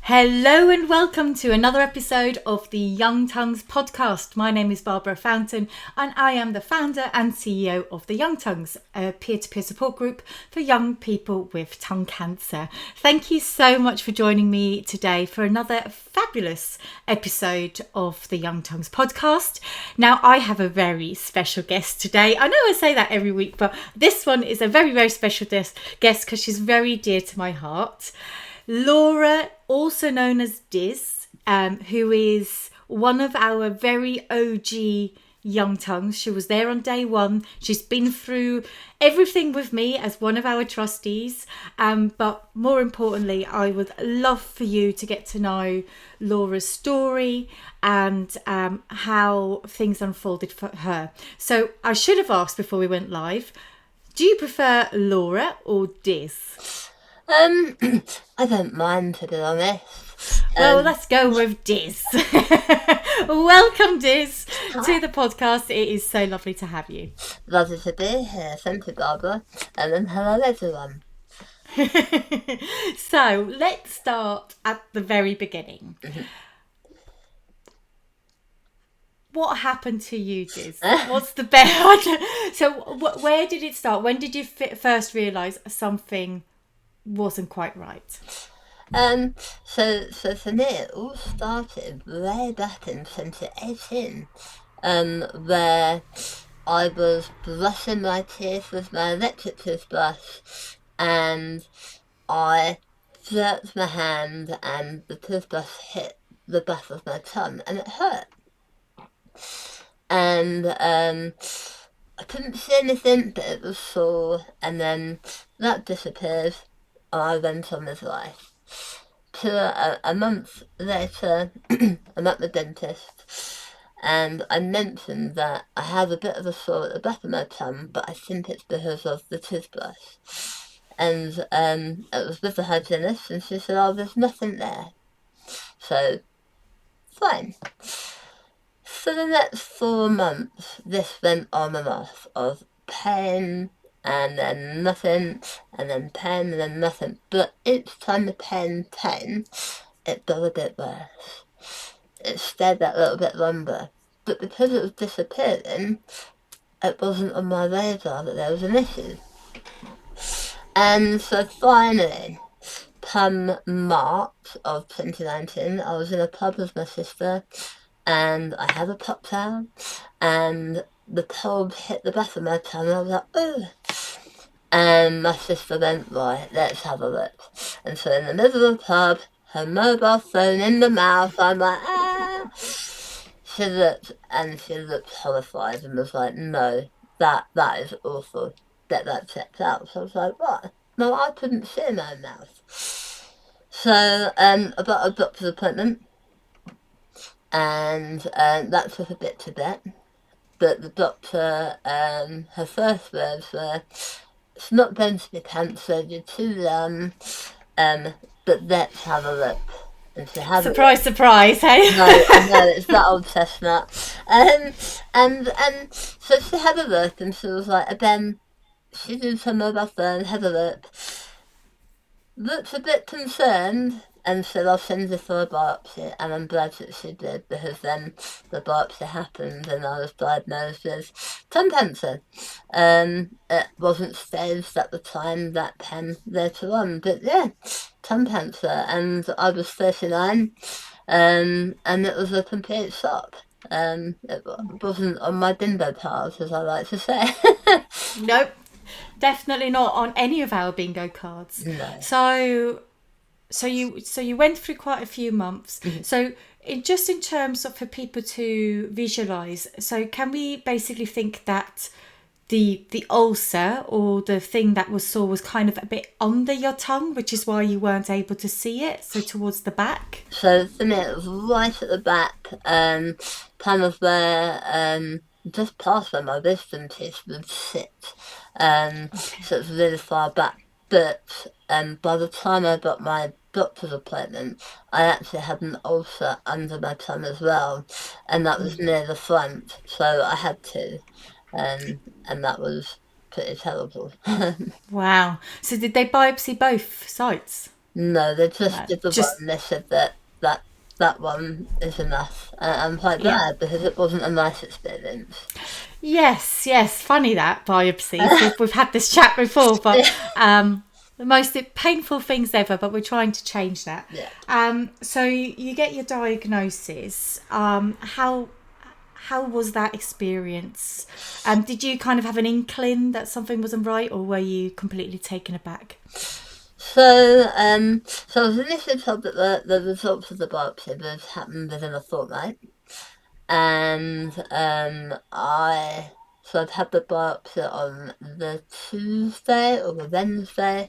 Hello and welcome to another episode of the Young Tongues podcast. My name is Barbara Fountain and I am the founder and CEO of the Young Tongues, a peer-to-peer support group for young people with tongue cancer. Thank you so much for joining me today for another fabulous episode of the Young Tongues podcast. Now, I have a very special guest today. I know I say that every week, but this one is a very, very special guest because she's very dear to my heart. Laura, also known as Dizz, who is one of our very OG Young Tongues. She was there on day one. She's been through everything with me as one of our trustees. But more importantly, I would love for you to get to know Laura's story and how things unfolded for her. So I should have asked before we went live, do you prefer Laura or Dizz? I don't mind, to be honest. Well, let's go with Dizz. Welcome, Dizz, to the podcast. It is so lovely to have you. Lovely to be here. Thank you, Barbara. And then hello, everyone. So, let's start at the very beginning. What happened to you, Dizz? What's the best? So, where did it start? When did you first realise something wasn't quite right? So for me, it all started way back in 2018, where I was brushing my teeth with my electric toothbrush, and I jerked my hand, and the toothbrush hit the back of my tongue, and it hurt. And I couldn't see anything, but it was sore, and then that disappeared. I went on with life. A month later, I'm at the dentist, and I mentioned that I have a bit of a sore at the back of my tongue, but I think it's because of the toothbrush. And it was with the hygienist, and she said, "Oh, there's nothing there." So, fine. For the next 4 months, this went on and off of pain, and then nothing, and then pain, and then nothing. But each time the pain came, it got a bit worse. It stayed that little bit longer. But because it was disappearing, it wasn't on my radar that there was an issue. And so finally, come March of 2019, I was in a pub with my sister, and I had a cocktail, and the cold hit the back of my tongue, and I was like, "Oh." And my sister went, "Right, let's have a look." And so in the middle of the pub, her mobile phone in the mouth, I'm like, "Ah." She looked horrified and was like, "No, that is awful. Get that checked out." So I was like, "What?" No, I couldn't see my mouth. So I got a doctor's appointment, and that took a bit to get. But the doctor, her first words were, "It's not going to be cancer, you're too young, but let's have a look." And she had Surprise, surprise, hey? No, I know, it's that old chestnut. And so she had a look, and she was like, again, she used her mobile phone, had a looked a bit concerned, and said, "I'll send you for a biopsy." And I'm glad that she did, because then the biopsy happened and I was diagnosed with tongue cancer. It wasn't staged at the time, that came later on, but yeah, tongue cancer. And I was 39, and it was a complete shock. It wasn't on my bingo cards, as I like to say. Nope, definitely not on any of our bingo cards. No. So you went through quite a few months. Mm-hmm. So just in terms of for people to visualize, so can we basically think that the ulcer or the thing that was sore was kind of a bit under your tongue, which is why you weren't able to see it, so towards the back? So for me, it was right at the back, kind of where, just past where my wisdom teeth would sit. So it's really far back. But by the time I got my doctor's appointment, I actually had an ulcer under my tongue as well, and that was near the front, so I had two, and that was pretty terrible. Wow. So did they biopsy both sides? No, they just No, did the just one. They said that one is enough. I'm quite yeah. glad because it wasn't a nice experience. Yes, yes. Funny that biopsies. We've had this chat before, but the most painful things ever. But we're trying to change that. Yeah. So you get your diagnosis. How was that experience? Did you kind of have an inkling that something wasn't right, or were you completely taken aback? So, so I was initially told that the results of the biopsy would happen within a fortnight, and I'd had the biopsy on the Tuesday or the Wednesday,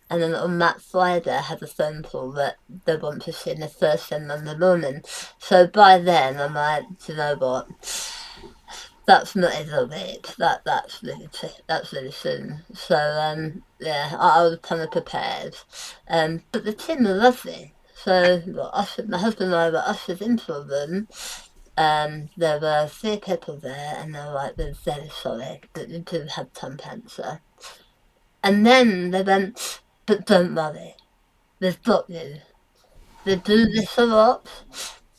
and then on that Friday I had a phone call that they want to see me first thing Monday morning. So by then I'm like, do you know what? That's not even a week. That's really soon. So yeah, I was kind of prepared. But the team were lovely. So my husband and I were ushered into a room. There were 3 people there, and they were like, "We're very sorry that you do have tongue cancer." And then they went, "But don't worry, we've got you. They do this a lot.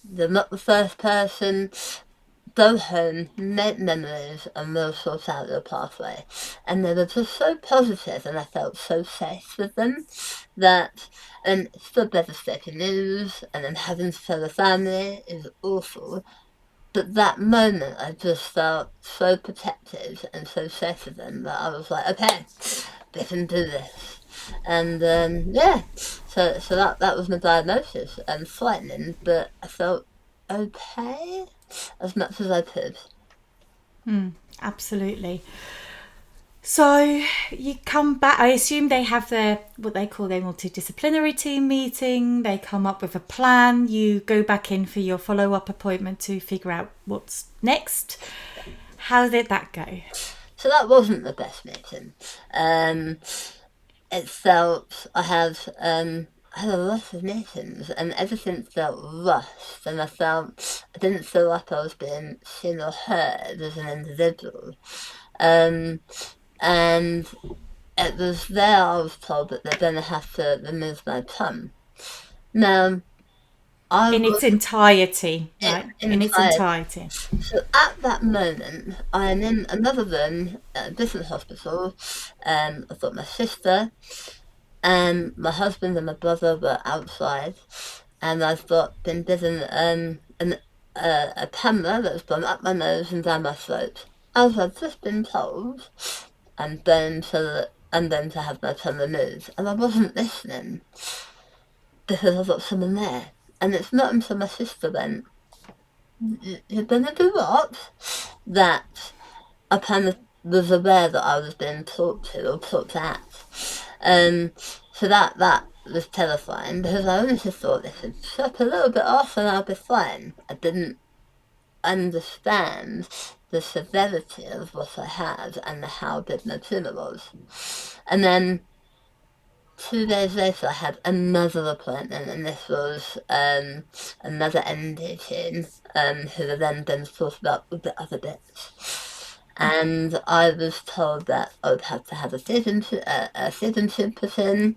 They're not the first person. Go home, make memories, and we'll sort out your pathway." And they were just so positive, and I felt so safe with them that, and it's still devastating news, and then having to tell the family is awful. But that moment, I just felt so protected and so safe with them that I was like, okay, we can do this. And yeah, so that was my diagnosis, and frightening, but I felt okay as much as I could. Absolutely. So you come back. I assume they have their what they call their multidisciplinary team meeting. They come up with a plan. You go back in for your follow-up appointment to figure out what's next. How did that go? So that wasn't the best meeting. It felt I had a lot of meetings, and everything felt rushed, and I didn't feel like I was being seen or heard as an individual. Um, and it was there I was told that they're going to have to remove my tongue. Now, I In its was entirety, in right? In its entire. entirety. So at that moment, I am in another room at a different hospital. I've got my sister, and my husband and my brother were outside, and been given a camera that's gone up my nose and down my throat. As I've just been told, and then to have my tongue removed, and I wasn't listening because I've got someone there. And it's not until my sister went, "You're gonna do what?" that I kind of was aware that I was being talked to or talked at. Um, so that was terrifying because I honestly thought this would chop a little bit off and I'll be fine. I didn't understand the severity of what I had and how big my tumour was. And then 2 days later, I had another appointment, and this was another ND team who were then going to talk about the other bits. And I was told that I would have to have a season tube put in,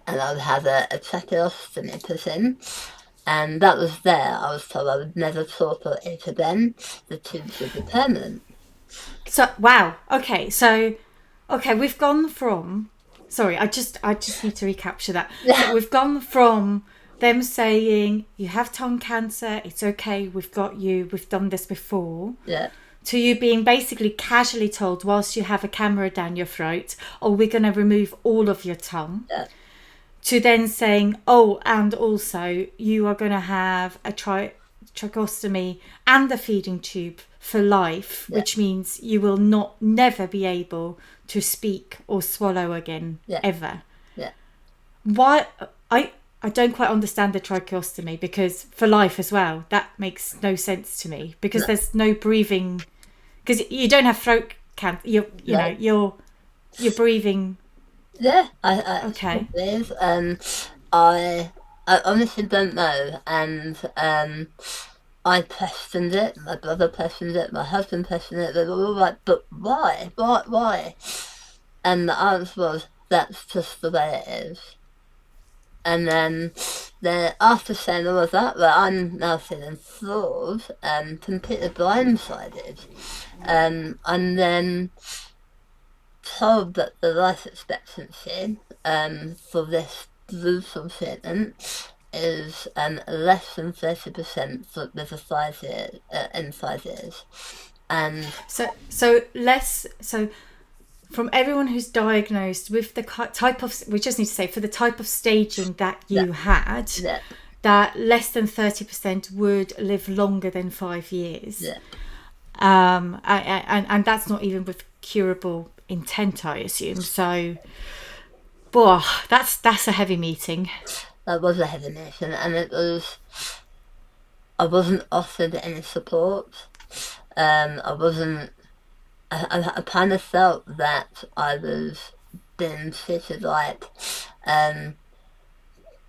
and I would have a tracheostomy put in. And that was there. I was told I would never talk or eat again. The tubes would be permanent. So wow. Okay. So okay, we've gone from. Sorry, I just need to recapture that. So we've gone from them saying you have tongue cancer, it's okay, we've got you, we've done this before, Yeah. to you being basically casually told whilst you have a camera down your throat, oh, we're going to remove all of your tongue. Yeah. To then saying, oh, and also you are going to have a tracheostomy and a feeding tube for life, Yeah. which means you will never be able to speak or swallow again, ever. Yeah. Why? I don't quite understand the tracheostomy, because for life as well, that makes no sense to me, because there's no breathing, because you don't have throat cancer. You know you're breathing. Yeah, I Okay. It is. I honestly don't know, and I questioned it. My brother questioned it. My husband questioned it. They were all like, "But why? Why? Why?" And the answer was, "That's just the way it is." And then after saying all of that, well, I'm now feeling floored and completely blindsided. And then told that the life expectancy for this brutal treatment is less than 30% with a 5 year in 5 years. And so from everyone who's diagnosed with the type of, we just need to say, for the type of staging that you had, that less than 30% would live longer than 5 years. And that's not even with curable intent, I assume. So, boy, that's a heavy meeting. That was a heavy meeting, and I wasn't offered any support. I kind of felt that I was being treated like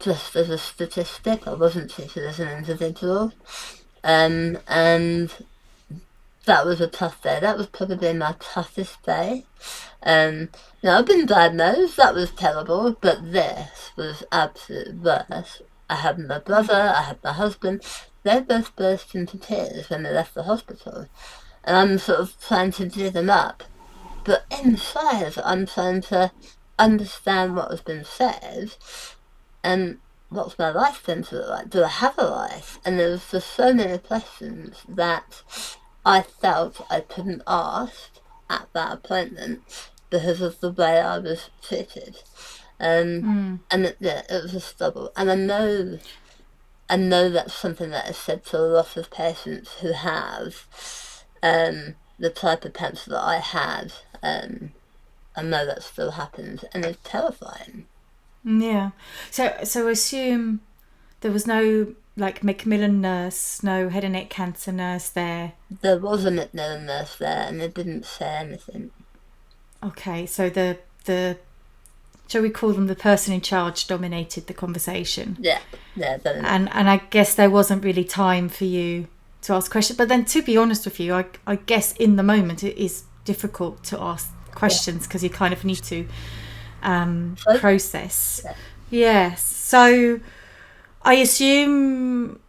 just as a statistic. I wasn't treated as an individual. And that was a tough day. That was probably my toughest day. I've been diagnosed. That was terrible, but this was absolute worse. I had my brother, I had my husband. They both burst into tears when they left the hospital. And I'm sort of trying to cheer them up. But inside, I'm trying to understand what has been said and what's my life going to look like. Do I have a life? And there was just so many questions that I felt I couldn't ask at that appointment because of the way I was treated. And it was a struggle. And I know that's something that is said to a lot of patients who have the type of cancer that I had. I know that still happens, and it's terrifying. Yeah. So assume there was no Macmillan nurse, no head and neck cancer nurse there. There was a Macmillan nurse there, and they didn't say anything. Okay, so the shall we call them the person in charge dominated the conversation? Yeah. And I guess there wasn't really time for you to ask questions. But then, to be honest with you, I guess in the moment it is difficult to ask questions because you kind of need to process. Yes. So I assume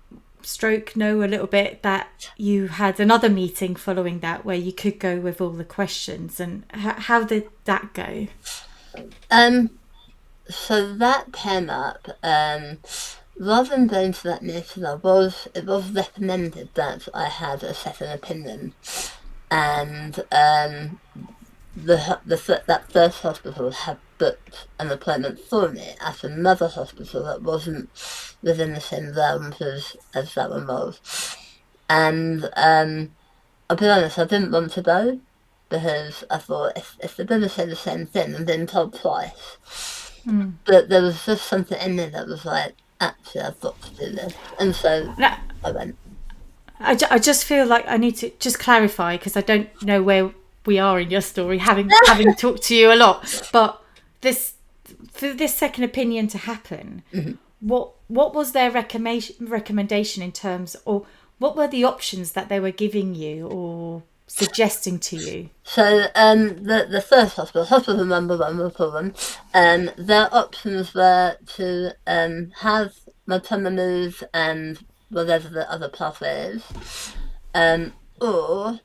know a little bit that you had another meeting following that where you could go with all the questions, and how did that go? So that came up. Rather than going to that meeting, it was recommended that I had a second opinion, and that first hospital had booked an appointment for me at another hospital that wasn't within the same realms as that one was. And I'll be honest, I didn't want to go because I thought if they're going to say the same thing, I'm being told twice. But there was just something in me that was like, actually, I've got to do this. And so I went. I just feel like I need to just clarify because I don't know where we are in your story, having talked to you a lot. But for this second opinion to happen, what was their recommendation in terms, or what were the options that they were giving you or suggesting to you? So the first hospital number one, we'll call them, their options were to have maternal move and whatever the other pathway is, or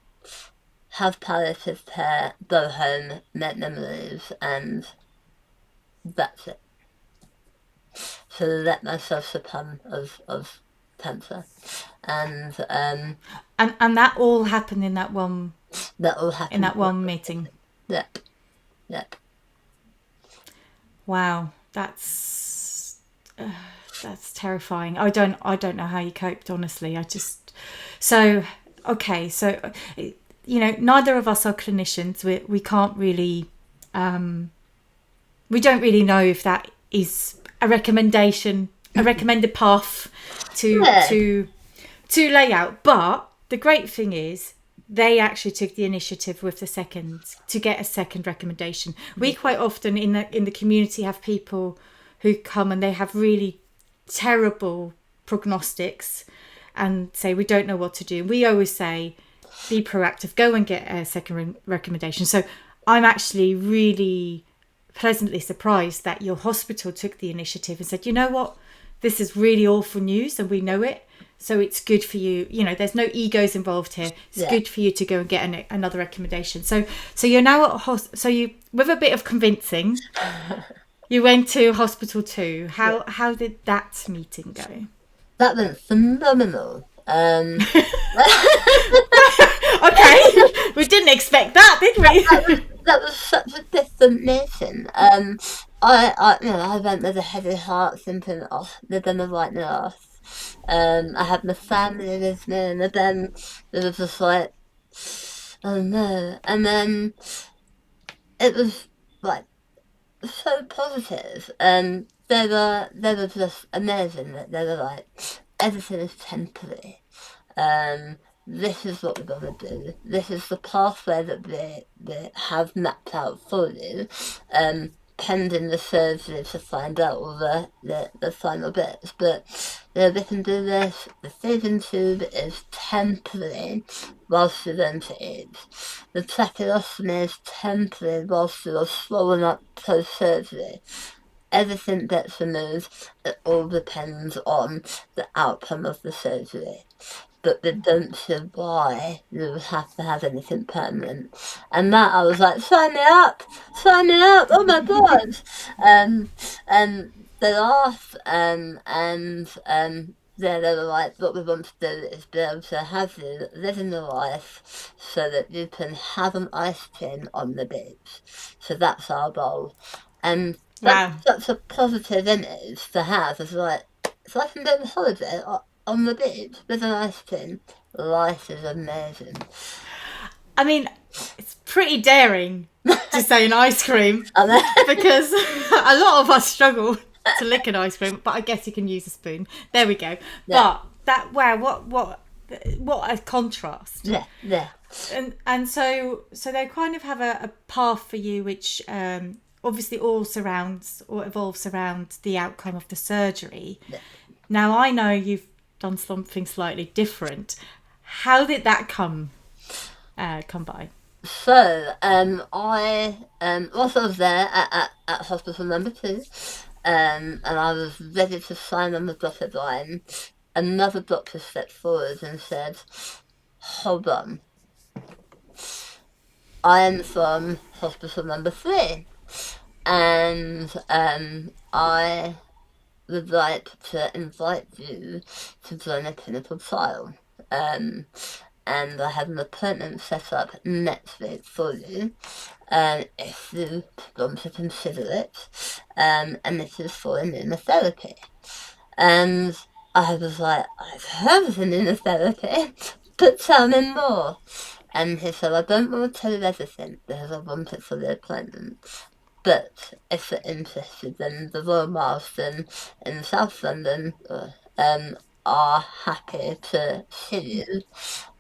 have palliative care, go home, make memories, and that's it. So let myself succumb of cancer. And that all happened in that one. That all happened in that one meeting. Yep. Wow, that's terrifying. I don't know how you coped, honestly. Okay, so neither of us are clinicians. We can't really we don't really know if that is a recommended path to lay out. But the great thing is they actually took the initiative with to get a second recommendation. We quite often in the community have people who come and they have really terrible prognostics and say we don't know what to do. We always say be proactive, go and get a second recommendation. So I'm actually really pleasantly surprised that your hospital took the initiative and said, you know what, this is really awful news and we know it. So it's good for you. You know, there's no egos involved here. It's good for you to go and get another recommendation. So you're now at so you, with a bit of convincing, you went to hospital 2. How did that meeting go? That went phenomenal. Okay, we didn't expect that, did we? That was such a different meeting. I went with a heavy heart, thinking, oh, they're gonna write me off. I had my family with me, and then it was just like, oh no. And then it was like so positive, and they were just amazing. That they were like, everything is temporary. This is what we're gonna do. This is the pathway that they have mapped out for you. Pending the surgery to find out all the final bits. But we can do this. The feeding tube is temporary whilst you're going to eat. The tracheostomy is temporary whilst you're swollen up post-surgery. Everything gets removed. It all depends on the outcome of the surgery. But they don't see why you would have to have anything permanent. And that, I was like, sign me up, oh my God. And they laughed, and they were like, what we want to do is be able to have you living your life so that you can have an ice cream on the beach. So that's our goal. And that's such a positive image to have. It's like, so I can go on holiday on the beach with an ice cream. Life is amazing. I mean, it's pretty daring to say an ice cream because a lot of us struggle to lick an ice cream, but I guess you can use a spoon. There we go. Yeah. But that, wow, what a contrast. Yeah. And so they kind of have a path for you, which obviously all surrounds or evolves around the outcome of the surgery. Yeah. Now, I know you've done something slightly different. How did that come by? So, whilst I was there at hospital number 2, and I was ready to sign on the dotted line, another doctor stepped forward and said, hold on, I am from hospital number 3, and I would like to invite you to join a clinical trial. And I have an appointment set up next week for you, if you want to consider it, and this is for immunotherapy. And I was like, I've heard of immunotherapy, but tell me more. And he said, I don't want to tell you everything because I want it for the appointment. But if you're interested, then the Royal Marsden in South London are happy to see you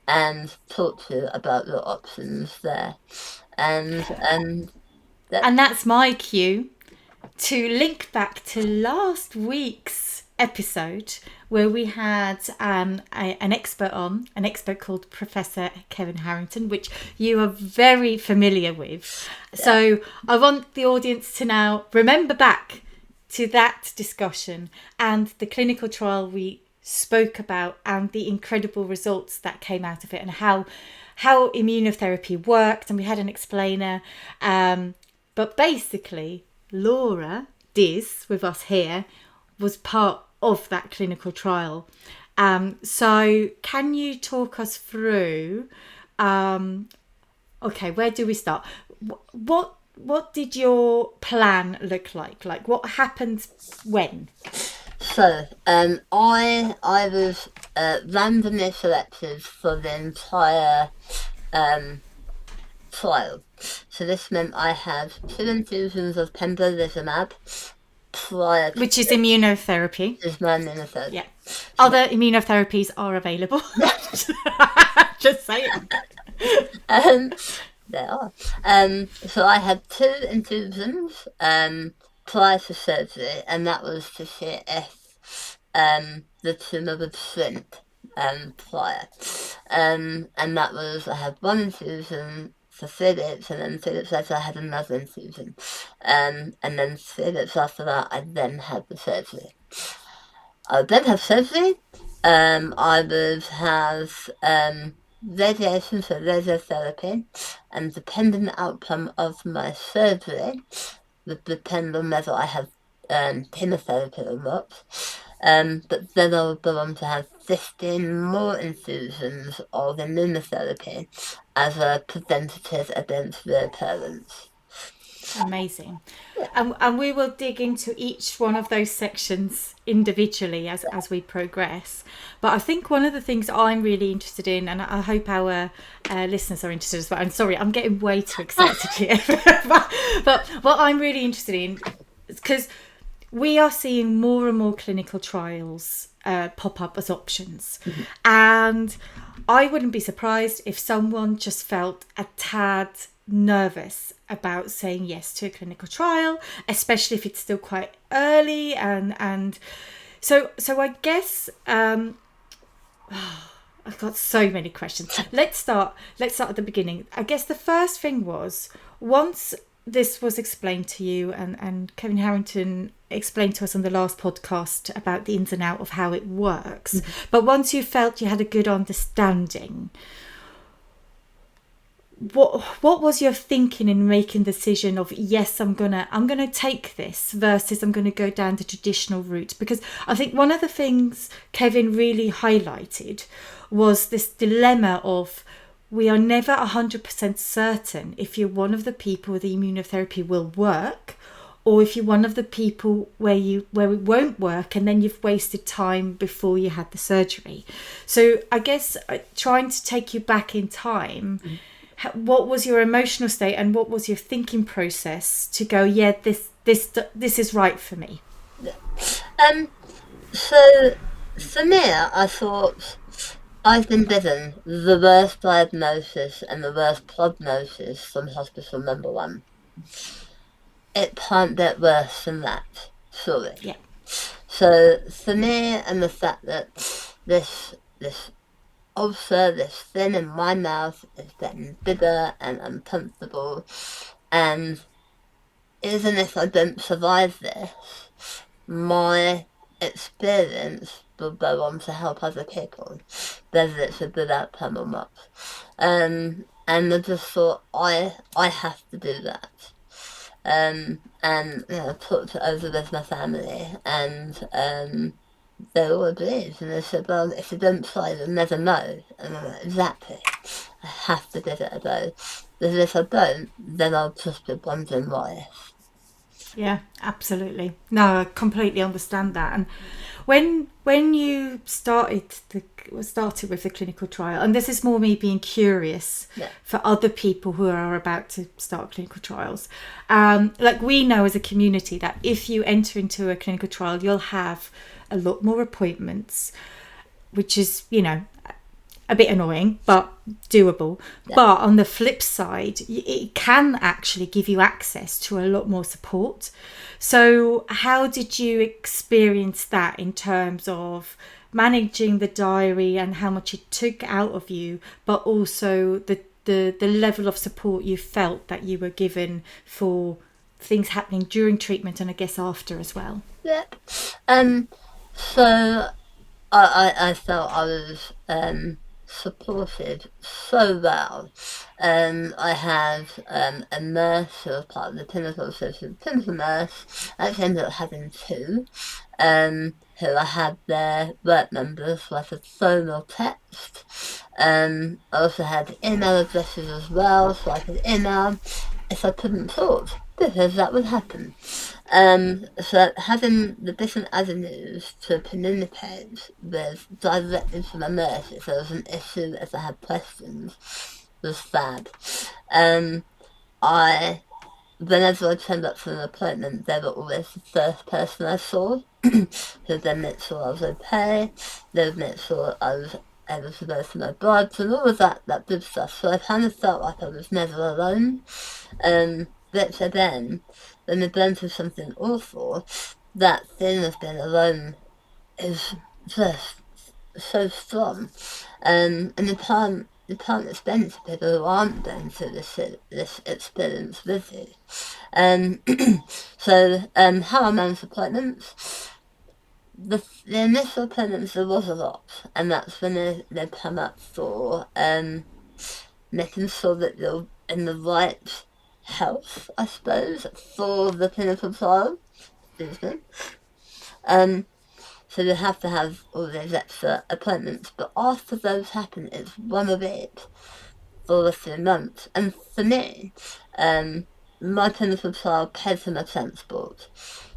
and talk to you about your options there. And that's my cue to link back to last week's episode where we had an expert called Professor Kevin Harrington, which you are very familiar with. Yeah. So I want the audience to now remember back to that discussion and the clinical trial we spoke about and the incredible results that came out of it and how immunotherapy worked, and we had an explainer. But basically, Laura Dizz, with us here, was part of that clinical trial. So can you talk us through, okay, where do we start? What did your plan look like? Like, what happened when? So, I was randomly selected for the entire trial. So this meant I had 2 infusions of pembrolizumab prior to... Which is immunotherapy. Is my immunotherapy. Yeah. Other immunotherapies are available. Just saying. They are. So I had 2 infusions prior to surgery, and that was to see if the tumour would shrink prior. And that was, I had 1 infusion for 3 weeks, and then 3 weeks later I had another infusion. And then 3 weeks after that, I then had the surgery. I would then have surgery. I would have radiation for radiotherapy, and depending on the outcome of my surgery would depend on whether I have chemotherapy or not. But then I would go on to have 15 more infusions of immunotherapy as a preventative against recurrence. Amazing. And we will dig into each one of those sections individually as we progress. But I think one of the things I'm really interested in, and I hope our listeners are interested as well. I'm sorry, I'm getting way too excited here. but what I'm really interested in is because we are seeing more and more clinical trials pop up as options. Mm-hmm. And I wouldn't be surprised if someone just felt a tad nervous about saying yes to a clinical trial, especially if it's still quite early, and so I guess I've got so many questions. Let's start at the beginning. I guess the first thing was, once this was explained to you, and Kevin Harrington explained to us on the last podcast about the ins and outs of how it works, mm-hmm. but once you felt you had a good understanding, what was your thinking in making the decision of, yes, I'm gonna take this versus I'm gonna go down the traditional route? Because I think one of the things Kevin really highlighted was this dilemma of, we are never 100% certain if you're one of the people the immunotherapy will work, or if you're one of the people where it won't work and then you've wasted time before you had the surgery. So I guess trying to take you back in time, mm-hmm. What was your emotional state and what was your thinking process to go, yeah, this is right for me? So for me, I thought, I've been given the worst diagnosis and the worst prognosis from hospital number 1. It can't get worse than that, surely. Yeah. So for me, and the fact that this ulcer, this thing in my mouth, is getting bigger and uncomfortable, and even if I don't survive this, my experience will go on to help other people, whether it's a good outcome or not. And I just thought, I have to do that. And talked it over with my family, and they all agreed, and they said, well, if you don't try, you'll never know. And I'm like, exactly, I have to give it a go, because if I don't, then I'll just be wondering why. Yeah, absolutely. No, I completely understand that. And when you started with the clinical trial, and this is more me being curious, yeah, for other people who are about to start clinical trials, like, we know as a community that if you enter into a clinical trial, you'll have a lot more appointments, which is, a bit annoying, but doable. Yeah. But on the flip side, it can actually give you access to a lot more support. So how did you experience that in terms of managing the diary and how much it took out of you, but also the level of support you felt that you were given for things happening during treatment and I guess after as well? Yep. So I felt I was supported so well. I had a nurse who was part of the clinical nurse. I actually ended up having 2, who I had their work numbers, so I could phone or text. I also had email addresses as well, so I could email if I couldn't talk, because that would happen. So having the different avenues to communicate with directly to my nurse if there was an issue, if I had questions, was fab. Whenever I turned up for an appointment, they were always the first person I saw, who then made sure I was okay, they would make sure I was able to go for my bloods and all of that good stuff. So I kind of felt like I was never alone. But again, when you're going through something awful, that thing of being alone is just so strong. And you you can't explain it to people who aren't going through this experience with you. So how I manage appointments, the initial appointments, there was a lot, and that's when they come up for making sure that you're in the right health, I suppose, for the clinical trial. Excuse me. So you have to have all those extra appointments, but after those happen, it's one of it for a few months. And for me, my clinical trial paid for my transport.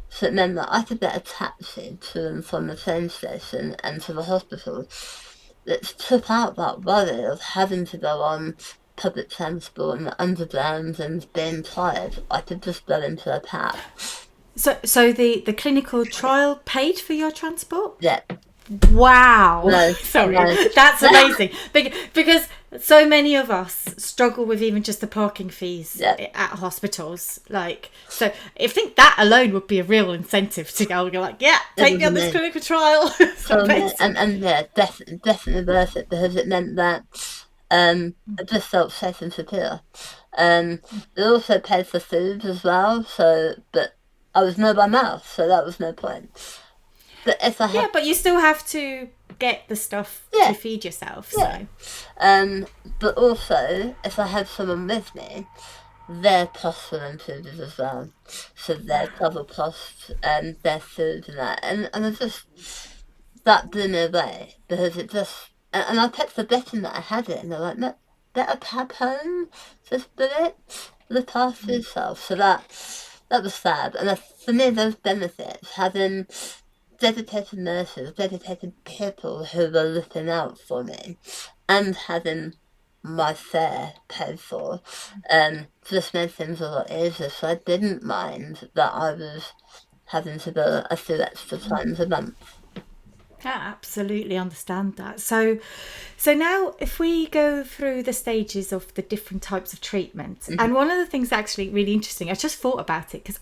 So it meant that I could get a taxi to and from the train station and to the hospital. It took out that worry of having to go on public transport and the underground and being tired. I could just go into a cab. So the clinical trial paid for your transport? Yeah. Wow. No, sorry, no. that's amazing. Because so many of us struggle with even just the parking fees at hospitals. Like, so I think that alone would be a real incentive to go. You're like, yeah, take me on this clinical trial. and yeah, definitely worth it, because it meant that I just felt safe and secure. They also paid for food as well. So, but I was no by mouth, so that was no point. But if I had, but you still have to get the stuff to feed yourself. So, but also if I had someone with me, their costs were included as well. So their travel costs and their food and that, and it just, that blew me away, because it just, and I kept forgetting that I had it, and they're like, no, better cab home, just do it, look after yourself. So that was sad. And for me, those benefits, having dedicated nurses, dedicated people who were looking out for me, and having my fare paid for, just made things a lot easier. So I didn't mind that I was having to go a few extra times a month. I absolutely understand that. So now if we go through the stages of the different types of treatment, and one of the things actually really interesting, I just thought about it because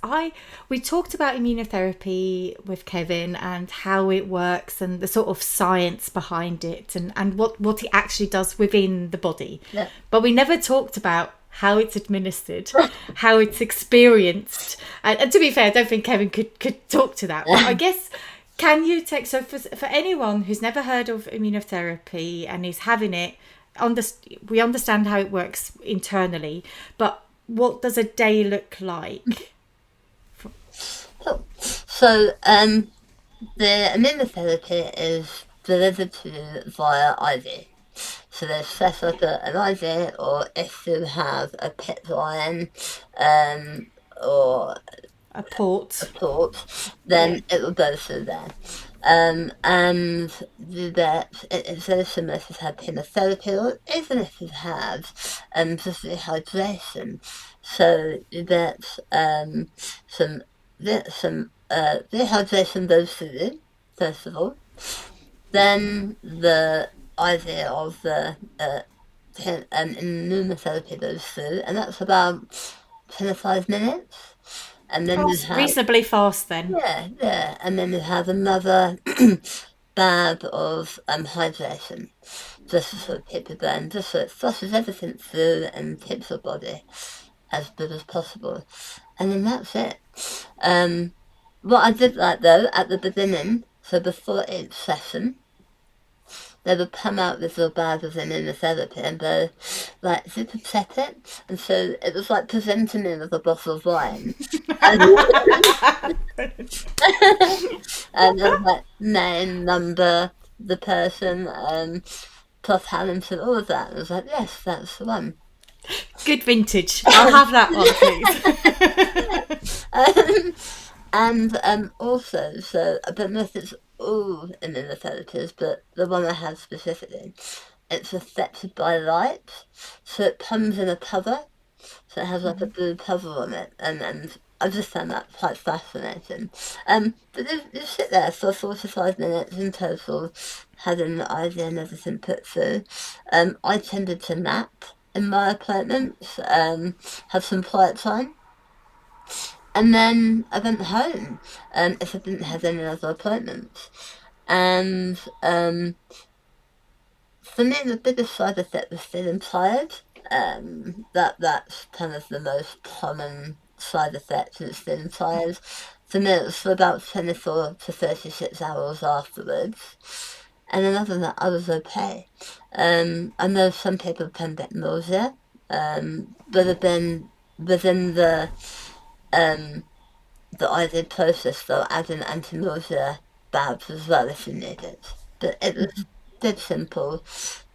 we talked about immunotherapy with Kevin and how it works and the sort of science behind it and what it actually does within the body. Yeah. But we never talked about how it's administered, how it's experienced. And to be fair, I don't think Kevin could talk to that. But I guess, can you take, so for anyone who's never heard of immunotherapy and is having it, we understand how it works internally, but what does a day look like? So the immunotherapy is delivered to you via IV. So there's set up an IV, or if you have a PIP line, or a port, then it will go through there. And you get, it's very similar if you've had chemotherapy, or even if you have just rehydration. So you get some rehydration goes through you, first of all. Then the idea of the immunotherapy goes through, and that's about 25 minutes. And then you have, reasonably fast then. Yeah. And then you have another bag of hydration, just to sort of keep your brain, just so it flushes everything through and keeps your body as good as possible. And then that's it. What I did like though, at the beginning, so before each session, they would come out with your bag of immunotherapy and go, like, so you could check it. And so it was like presenting me with a bottle of wine. And it was like name, number, the person, plus talent and all of that. And I was like, yes, that's the one. Good vintage. I'll have that one, please. And also, so I don't know if it's all immunotherapies, but the one I have specifically, it's affected by light. So it comes in a cover, so it has like a blue cover on it, and I just found that quite fascinating. But you sit there for 45 minutes in total, having the IV and everything put through. I tended to nap in my appointments, have some quiet time. And then I went home, if I didn't have any other appointments. And for me, the biggest side effect was feeling tired. That's kind of the most common side effect, is feeling tired. For me, it was for about 24 to 36 hours afterwards. And then other than that, I was okay. I know some people can get nausea, but then within the IV process, they'll add an anti-nausea baths as well if you need it. But it was dead simple,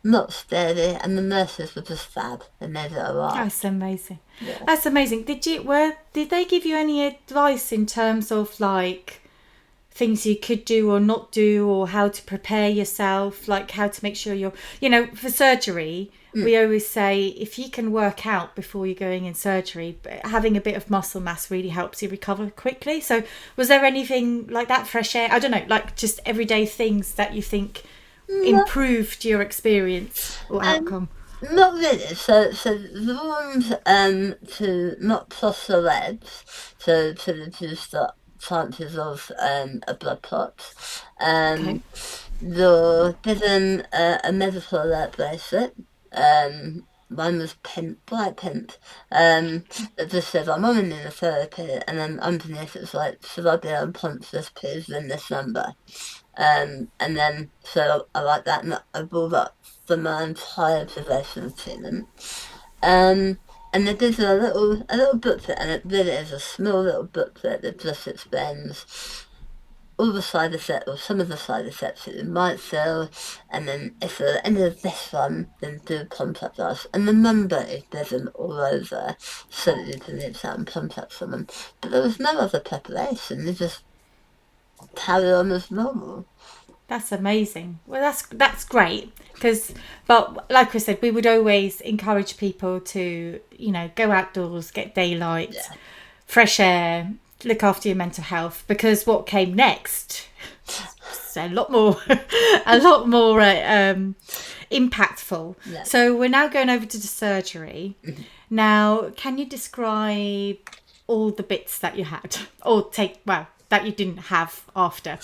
not scary, and the nurses were just fab. They made it alright. That's amazing. Yeah. That's amazing. Did they give you any advice in terms of like things you could do or not do, or how to prepare yourself, like how to make sure you're, for surgery, we always say if you can work out before you're going in surgery, having a bit of muscle mass really helps you recover quickly. So was there anything like that, fresh air, I don't know, like just everyday things that you think improved your experience or outcome? Not really. So the ones to not cross the legs, to reduce the chances of a blood clot. Okay. You're given a medical alert bracelet. Mine was pink, bright pink. That just says I'm on immunotherapy, and then underneath it's like, should I be unconscious, please ring this number. And then so I like that, and I brought up for my entire duration of treatment. And they did a little booklet, and it really is a small little booklet that just explains all the side effects, or some of the side effects that you might feel, and then if there are any of this one, then do contact us. And the number is given all over, so that you can reach out and contact someone. But there was no other preparation, you just carry on as normal. That's amazing. Well, that's great, but like I said, we would always encourage people to, go outdoors, get daylight, fresh air, look after your mental health, because what came next is a lot more impactful. Yeah. So we're now going over to the surgery. Now, can you describe all the bits that you had, or that you didn't have after?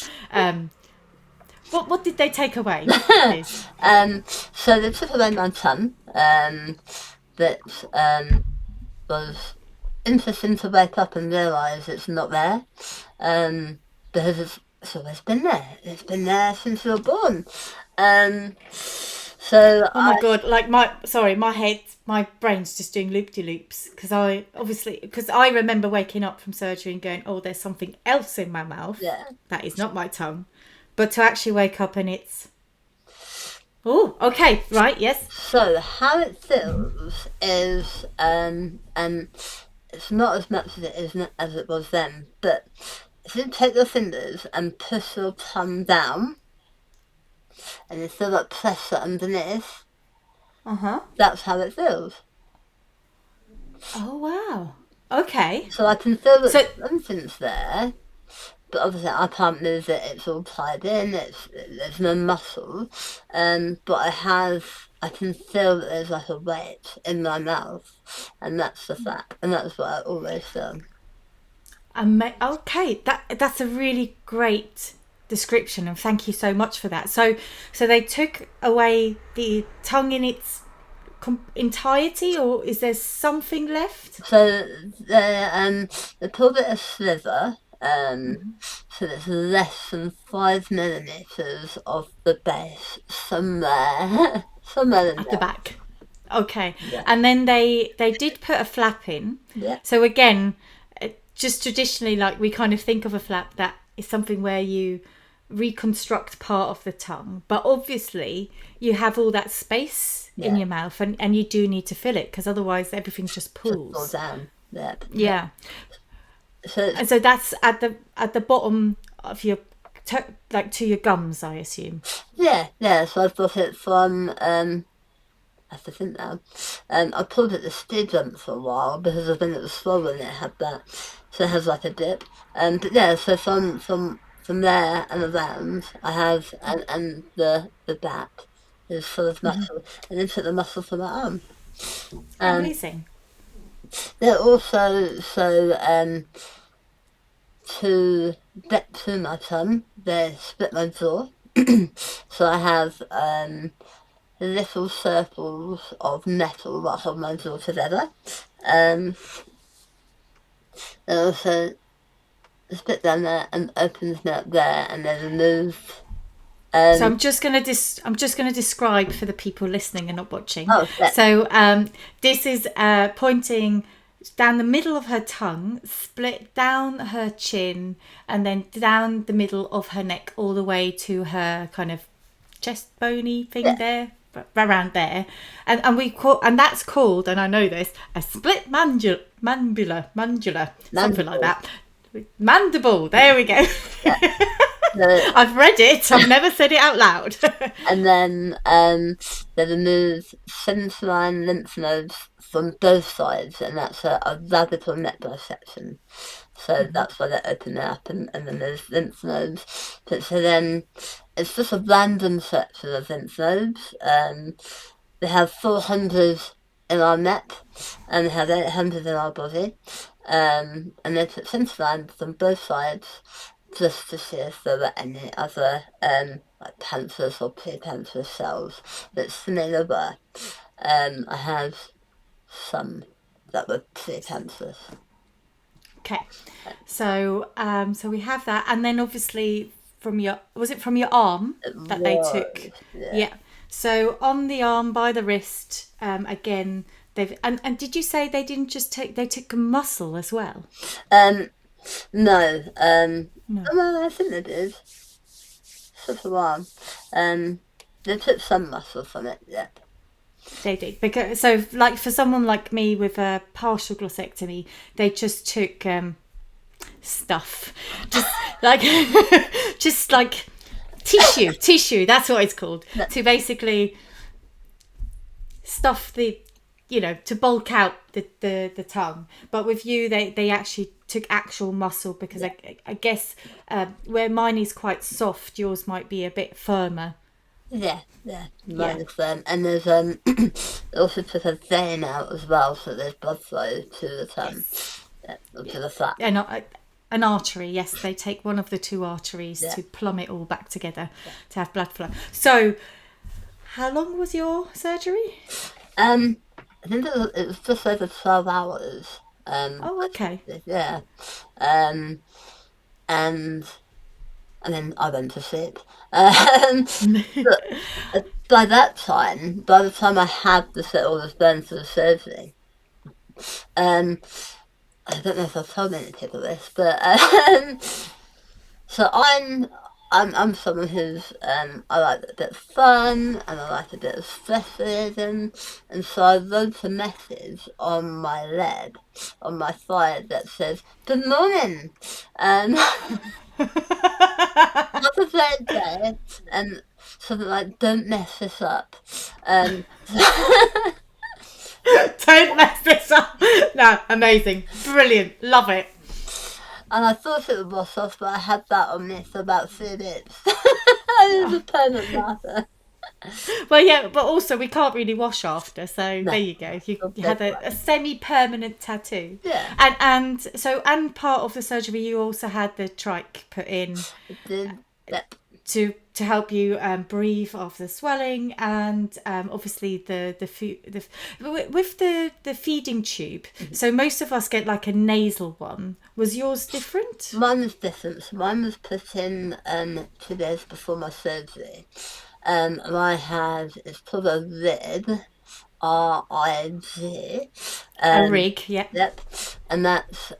What did they take away? So they took away my tongue. That was interesting to wake up and realise it's not there. Because it's always been there. It's been there since you were born. So oh my god! Like my brain's just doing loop-de-loops, because I remember waking up from surgery and going, oh, there's something else in my mouth. Yeah. That is not my tongue. But to actually wake up and it's... Oh, okay, right, yes. So how it feels is, and it's not as much as it is as it was then, but if you take your fingers and push your tongue down, and you feel that pressure underneath, that's how it feels. Oh, wow. Okay. So I can feel that something's there, but obviously I can't move it, it's all tied in, there's no muscle, but I can feel that there's like a weight in my mouth, and that's the fact, and that's what I always feel. Okay, that's a really great description, and thank you so much for that. So they took away the tongue in its entirety, or is there something left? So they pulled it a sliver, so it's less than 5 millimeters of the base somewhere in at there. the back. Okay, Yeah. and then they did put a flap in. Yeah. So again, just traditionally, like we kind of think of a flap that is something where you reconstruct part of the tongue, but obviously you have all that space in your mouth, and you do need to fill it, because otherwise everything just pulls. Just fall down. Yeah. So that's at the bottom of your to your gums, I assume. Yeah. So I've got it from I have to think now. I pulled it the speed jump for a while because I think it was swollen. It had that, so it has like a dip. But yeah, so from there and around, I have and the back is full of muscle, and then put the muscle for my arm. Amazing. They're also to get to my tongue, they split my jaw. So I have little circles of metal that hold my jaw together. And also a bit down there and opens me up there, and then removes. So I'm just gonna describe for the people listening and not watching. Oh, so this is pointing down the middle of her tongue, split down her chin, and then down the middle of her neck, all the way to her kind of chest bony thing there, around there, and that's called, and I know this, a split mandula, something like that. Mandible. There we go. I've read it. I've never said it out loud. And then they remove central lymph nodes from both sides, and that's a radical neck dissection. So that's why they open it up and remove lymph nodes. But so then it's just a random section of lymph nodes. They have 400 in our neck, and they have 800 in our body. And they put central lines on both sides, just to see if there were any other like cancerous or precancerous cells that similar were. I have some that were precancerous. Okay, so so we have that, and then obviously from your arm that they took? Yeah. So on the arm by the wrist, again they've and did you say they didn't just they took muscle as well? No. Well, I think they did. Such a while. They took some muscle from it, yeah. They did. Because so like for someone like me with a partial glossectomy, they just took stuff. Just like tissue, that's what it's called. No. To basically stuff the to bulk out the tongue. But with you, they actually took actual muscle, because I guess where mine is quite soft, yours might be a bit firmer. Yeah. Mine is firm. And there's also took a vein out as well, so there's blood flow to the tongue, to the flap. An artery, yes. They take one of the two arteries to plumb it all back together to have blood flow. So, how long was your surgery? I think it was just over 12 hours. Okay. Yeah. And then I went to sleep. But by the time I had all this burn for the surgery, I don't know if I've told any people this, but so I'm someone who's I like a bit of fun, and I like a bit of stress relief, and so I wrote a message on my leg, on my thigh, that says, "Good morning, have a great day," and something like, "Don't mess this up." Don't mess this up. No, amazing, brilliant, love it. And I thought it would wash off, but I had that on me for about 3 minutes. It was a permanent matter. Well, yeah, but also we can't really wash after, so there you go. You had a semi-permanent tattoo. Yeah. And part of the surgery, you also had the trach put in. It did. Yep. To help you breathe off the swelling, and obviously with the feeding tube. Mm-hmm. So most of us get like a nasal one. Was yours different? Mine was different. Mine was put in 2 days before my surgery. And I had, it's called a rib, RIG. A rig, yeah. Yep. And that's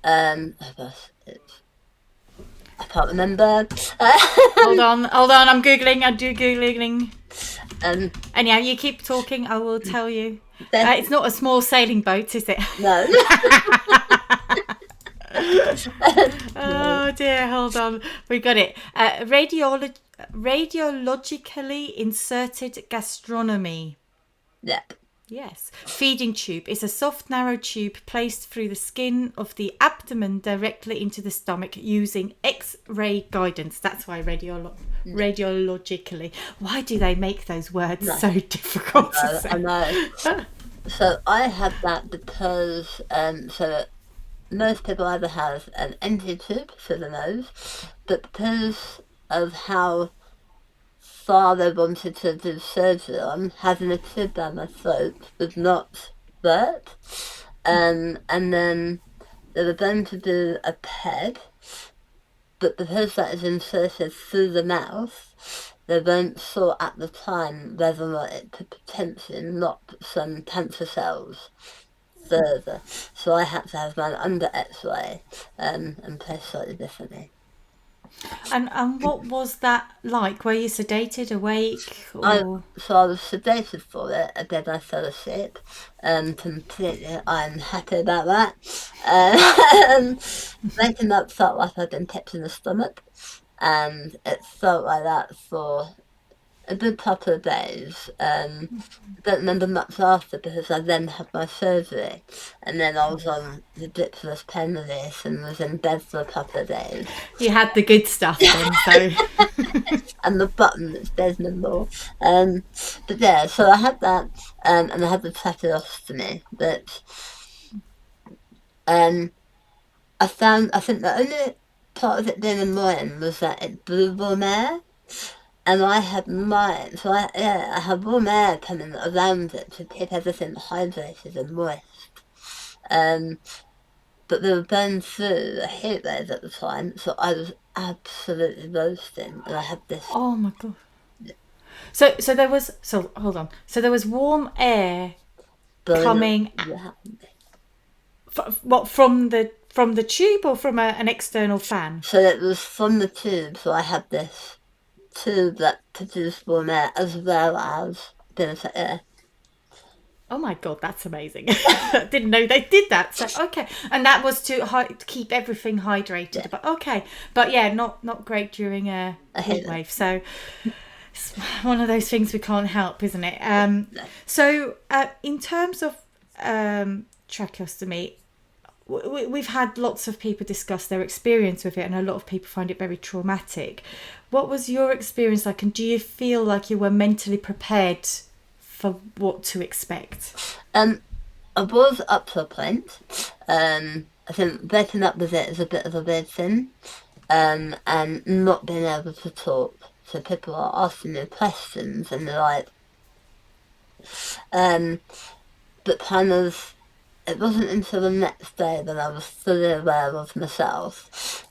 I can't remember. Hold on, I'm Googling. Anyhow, you keep talking, I will tell you. It's not a small sailing boat, is it? No. Oh dear, hold on. We got it. Radiologically inserted gastronomy. Yep. Yes. Feeding tube is a soft, narrow tube placed through the skin of the abdomen directly into the stomach using X-ray guidance. That's why radiologically. Why do they make those words so difficult to say? I know. So I had that because so most people either have an empty tube for the nose, but because of how father wanted to do surgery on, having a tube down my throat would not work. And then they were going to do a PEG, but because that is inserted through the mouth, they weren't sure at the time whether or not it could potentially knock some cancer cells further. So I had to have mine under X-ray and placed slightly differently. And what was that like? Were you sedated, awake? Or... So I was sedated for it. I did my fellowship. Completely, I'm happy about that. Waking up felt like I'd been kicked in the stomach, and it felt like that for a good couple of days. I don't remember much after because I then had my surgery, and then I was on ridiculous pain relief and was in bed for a couple of days. You had the good stuff then, so. And the button that's desmondable. But yeah, so I had that, and I had the tracheostomy, but I think the only part of it being annoying was that it blew warm air. And I had mine, so I had warm air coming around it to keep everything hydrated and moist. But they were going through a heat wave at the time, so I was absolutely roasting, and I had this. Oh my god! So there was hold on. So there was warm air coming. What from the tube or from an external fan? So it was from the tube. So I had this tube that produced warm air as well as benefit air. Oh my god, that's amazing! I didn't know they did that. So okay, and that was to keep everything hydrated. Yeah. But okay, but yeah, not great during a heat wave. So it's one of those things we can't help, isn't it? No. So in terms of tracheostomy, we've had lots of people discuss their experience with it, and a lot of people find it very traumatic. What was your experience like, and do you feel like you were mentally prepared for what to expect? I was up to a point. I think waking up with it is a bit of a weird thing, and not being able to talk. So people are asking me questions, and they're like, but kind of, it wasn't until the next day when I was fully aware of myself.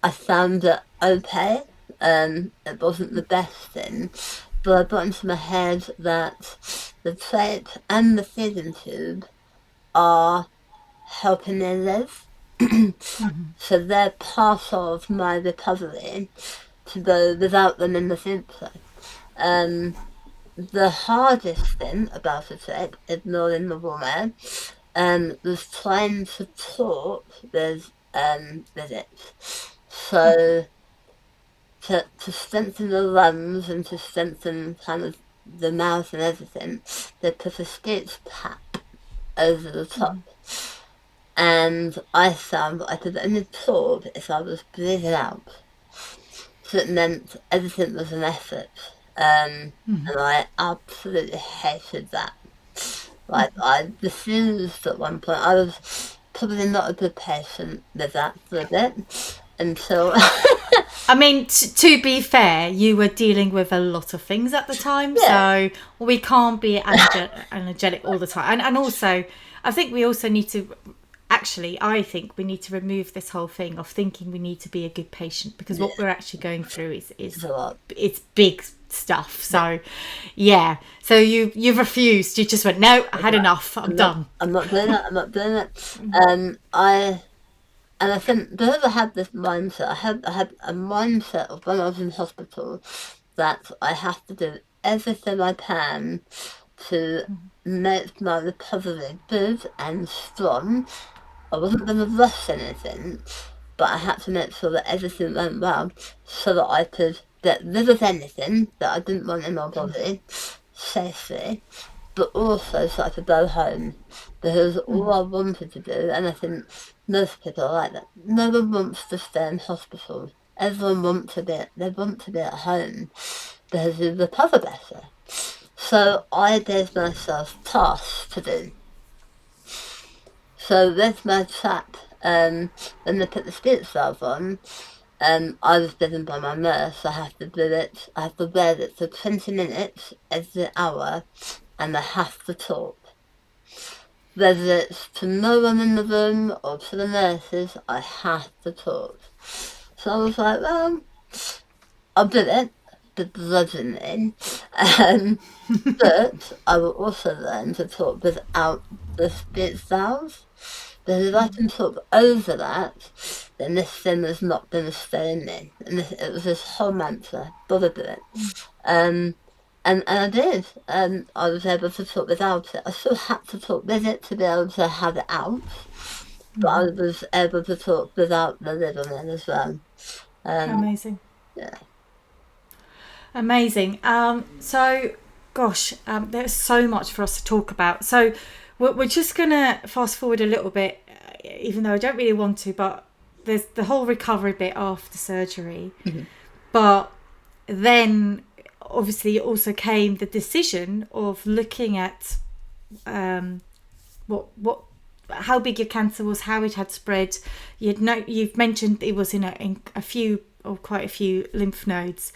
I found it okay. It wasn't the best thing, but I got into my head that the tape and the feeding tube are helping me live. So they're part of my recovery to go without them in the future. The hardest thing about the tape, ignoring the woman, was trying to talk with it. So to strengthen the lungs and to strengthen kind of the mouth and everything, they put a speech tap over the top. And I found that I could only talk if I was breathing out. So it meant everything was an effort. And I absolutely hated that. Like, I refused at one point. I was probably not a good patient with that for a bit until... I mean, to be fair, you were dealing with a lot of things at the time, so we can't be energetic all the time. And also, I think we also need to... Actually, I think we need to remove this whole thing of thinking we need to be a good patient, because what we're actually going through is it's big stuff. So, yeah. So you've refused. You just went, no, I had enough. I'm done. I'm not doing it. And I think because I had this mindset, I had a mindset of when I was in hospital that I have to do everything I can to make my recovery good and strong. I wasn't going to rush anything, but I had to make sure that everything went well so that I could get rid of anything that I didn't want in my body safely, but also so I could go home. Because all I wanted to do, and I think most people are like that, no one wants to stay in hospital. Everyone wants to be at home because you recover better. So I gave myself tasks to do. So with my trap, when they put the speech valve on, I was bitten by my nurse. I have to do it. I have to wear it for 20 minutes every hour, and I have to talk. Whether it's to no one in the room or to the nurses, I have to talk. So I was like, well, I'll do it, begrudgingly. But I will also learn to talk without the speech vowels. Because if I can talk over that, then this thing is not going to stay in me. And it was this whole mantra, gotta do it. And I did. I was able to talk without it. I still had to talk with it to be able to have it out. But I was able to talk without the lid on it as well. Amazing. Yeah. Amazing. So, gosh, there's so much for us to talk about. So, we're just going to fast forward a little bit, even though I don't really want to, but there's the whole recovery bit after surgery. Mm-hmm. But then, obviously, it also came the decision of looking at how big your cancer was, how it had spread. You've mentioned it was in a few or quite a few lymph nodes.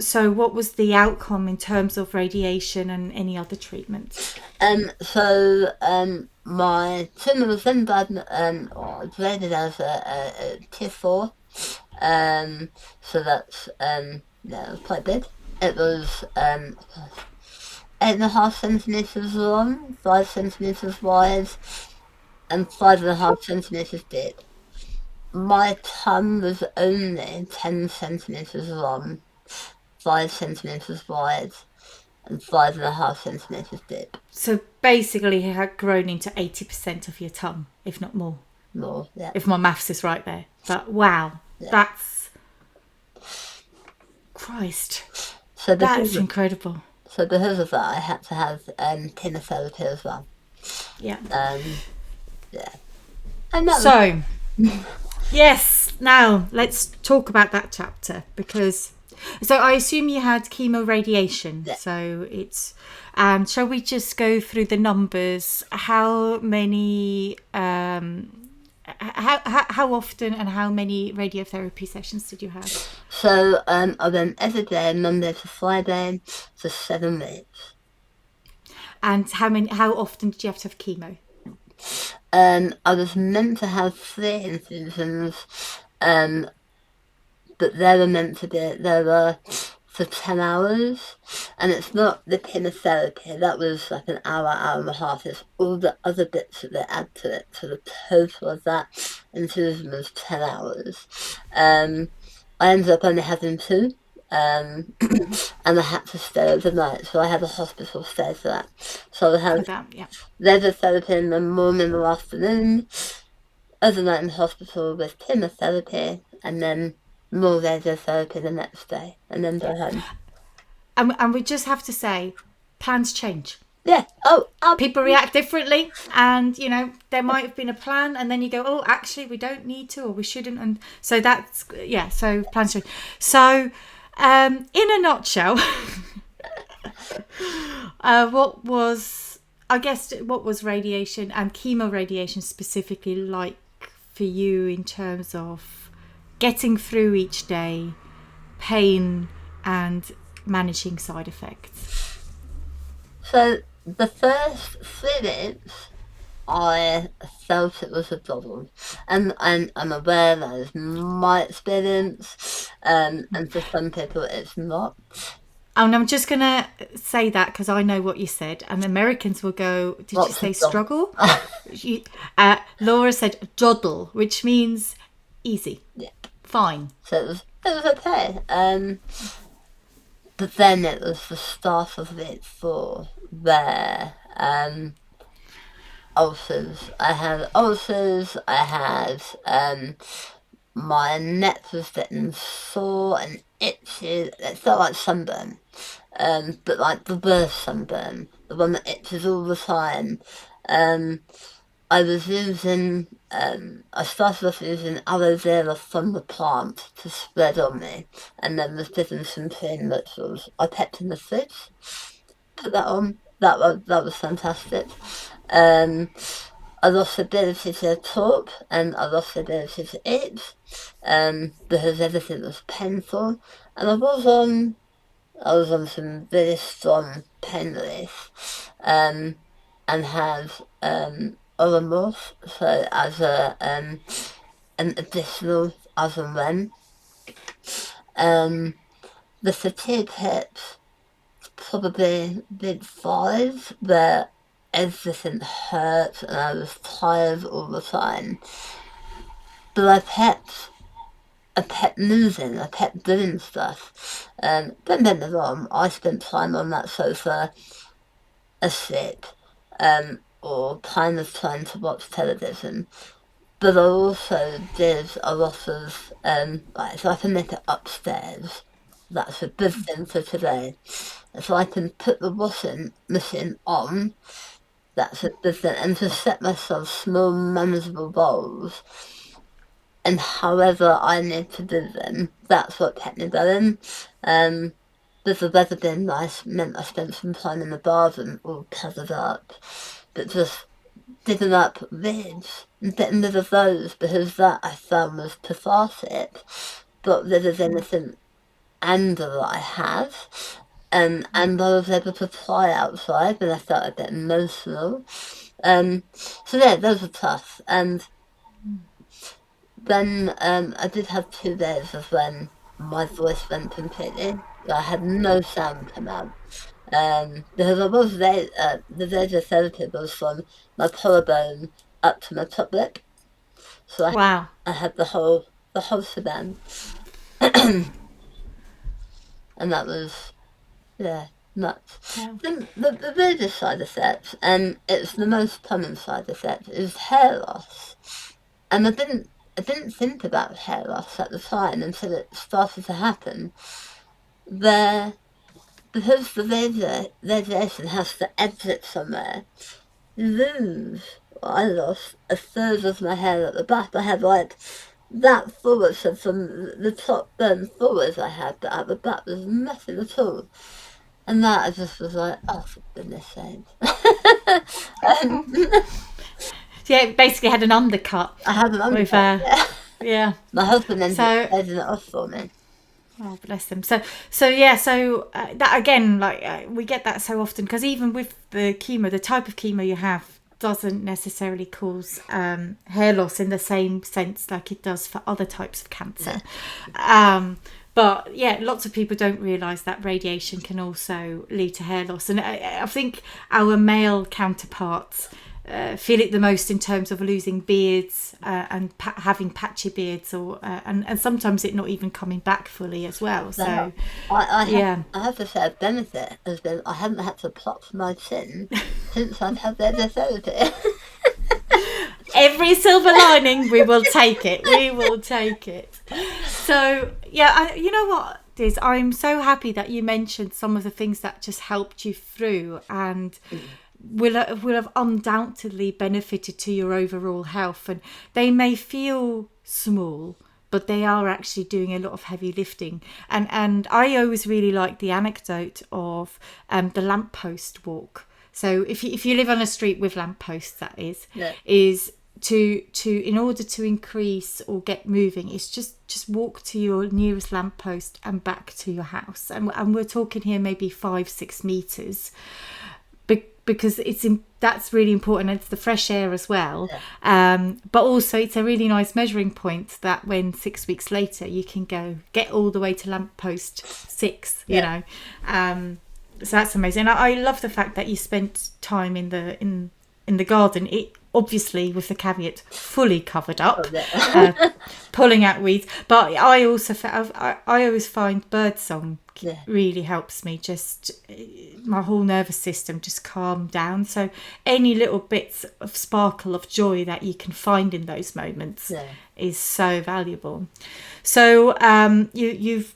So what was the outcome in terms of radiation and any other treatments? My tumor was then graded as a tier 4. So that's it was quite big. It was 8.5 centimeters long, 5 centimeters wide, and 5.5 centimeters deep. My tongue was only 10 centimeters long, 5 centimeters wide, and 5.5 centimeters deep. So basically, it had grown into 80% of your tongue, if not more. More, yeah. If my maths is right there. But wow, yeah. That's Christ. That's incredible. So because of that, I had to have chemotherapy as well. Yeah. Yeah. And yes, now let's talk about that chapter, because so I assume you had chemo radiation. Yeah. So it's shall we just go through the numbers? How many how often and how many radiotherapy sessions did you have? So I went every day, Monday to Friday, for 7 weeks. And how often did you have to have chemo? I was meant to have 3 infusions, but they were for 10 hours, and it's not the chemotherapy, that was like an hour and a half, it's all the other bits that they add to it, so the total of that infusion was 10 hours. I ended up only having 2, and I had to stay overnight, so I had a hospital stay for that. So I had radiotherapy in the morning or afternoon, overnight in hospital with chemotherapy, and then more radiotherapy the next day, and then go home. And we just have to say, plans change. Yeah. People react differently, and there might have been a plan, and then you go, oh, actually, we don't need to, or we shouldn't, and so that's So plans change. So, in a nutshell, what was radiation and chemo radiation specifically like for you in terms of getting through each day, pain, and managing side effects? So the first 3 weeks, I felt it was a problem, and I'm aware that is my experience, and for some people it's not. And I'm just going to say that because I know what you said, and Americans will go, did you say struggle? Laura said joddle, which means easy. Yeah. Fine. So it was okay. But then it was the start of week 4 where ulcers. I had ulcers, I had my neck was getting sore and itchy. It felt like sunburn. But like the worst sunburn, the one that itches all the time. I was using, I started off using aloe vera from the plant to spread on me, and then was given some pain rituals. I kept in the fridge, put that on. That was fantastic. I lost the ability to talk, and I lost the ability to eat, because everything was painful. And I was on some really strong pain relief, and had Oramorph, so as an additional as and when. The fatigue hit probably mid-5, where everything hurt and I was tired all the time. But I kept moving, I kept doing stuff. Don't get me wrong, I spent time on that sofa asleep, or kind of trying to watch television. But I also did a lot of, like, so I can make it upstairs. That's a good thing for today. So I can put the washing machine on. That's a good thing. And to set myself small, manageable goals. And however I need to do them, that's what kept me going. With the weather being nice meant I spent some time in the garden all covered up. But just digging up weeds and getting rid of those, because that I found was cathartic. Got rid of anything anger that I have. And I was able to fly outside when I felt a bit emotional. So yeah, those were tough. And then I did have 2 days of when my voice went completely. I had no sound come out. Because I was the radiotherapy was from my collarbone up to my top lip. So Wow. I had the whole shebang. And that was, yeah, nuts. Yeah. The weirdest side effect, and it's the most common side effect, is hair loss. And I didn't think about hair loss at the time until it started to happen. Because the radiation has to exit somewhere, you lose. I lost a third of my hair at the back. I had like that forward, so from the top bone forward I had, but at the back was nothing at all. And that I just was like, oh, for goodness sake. Yeah, it basically had an undercut. I had an undercut, yeah. My husband ended up taking it off for me. Oh, bless them. So that again, like we get that so often, because even with the chemo, the type of chemo you have doesn't necessarily cause hair loss in the same sense like it does for other types of cancer. But yeah, lots of people don't realise that radiation can also lead to hair loss, and I think our male counterparts feel it the most in terms of losing beards and having patchy beards, or and sometimes it not even coming back fully as well. So I have to say a benefit has been I haven't had to plot my chin since I've had radiotherapy. Every silver lining, we will take it. We will take it. So yeah, you know what, Dizz, I'm so happy that you mentioned some of the things that just helped you through and will have undoubtedly benefited to your overall health. And they may feel small, but they are actually doing a lot of heavy lifting. And I always really like the anecdote of the lamppost walk. So if you live on a street with lampposts, that is to in order to increase or get moving, it's just walk to your nearest lamppost and back to your house. And we're talking here maybe 5-6 meters. Because that's really important. It's the fresh air as well, but also it's a really nice measuring point that when 6 weeks later you can go get all the way to lamppost 6. You know, so that's amazing. I love the fact that you spent time in the garden. It obviously, with the caveat, fully covered up, pulling out weeds. But I also I always find birdsong really helps me. Just my whole nervous system just calm down. So any little bits of sparkle of joy that you can find in those moments is so valuable. So you've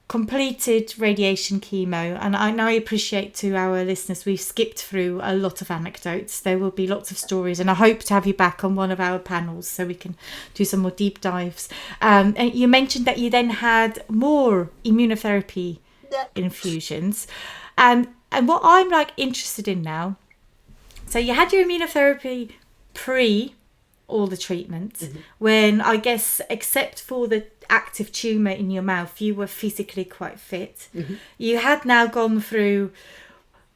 completed radiation chemo, and I appreciate to our listeners we've skipped through a lot of anecdotes. There will be lots of stories, and I hope to have you back on one of our panels so we can do some more deep dives. And you mentioned that you then had more immunotherapy infusions, and what I'm like interested in now, so you had your immunotherapy pre all the treatment, when I guess, except for the active tumour in your mouth, you were physically quite fit. You had now gone through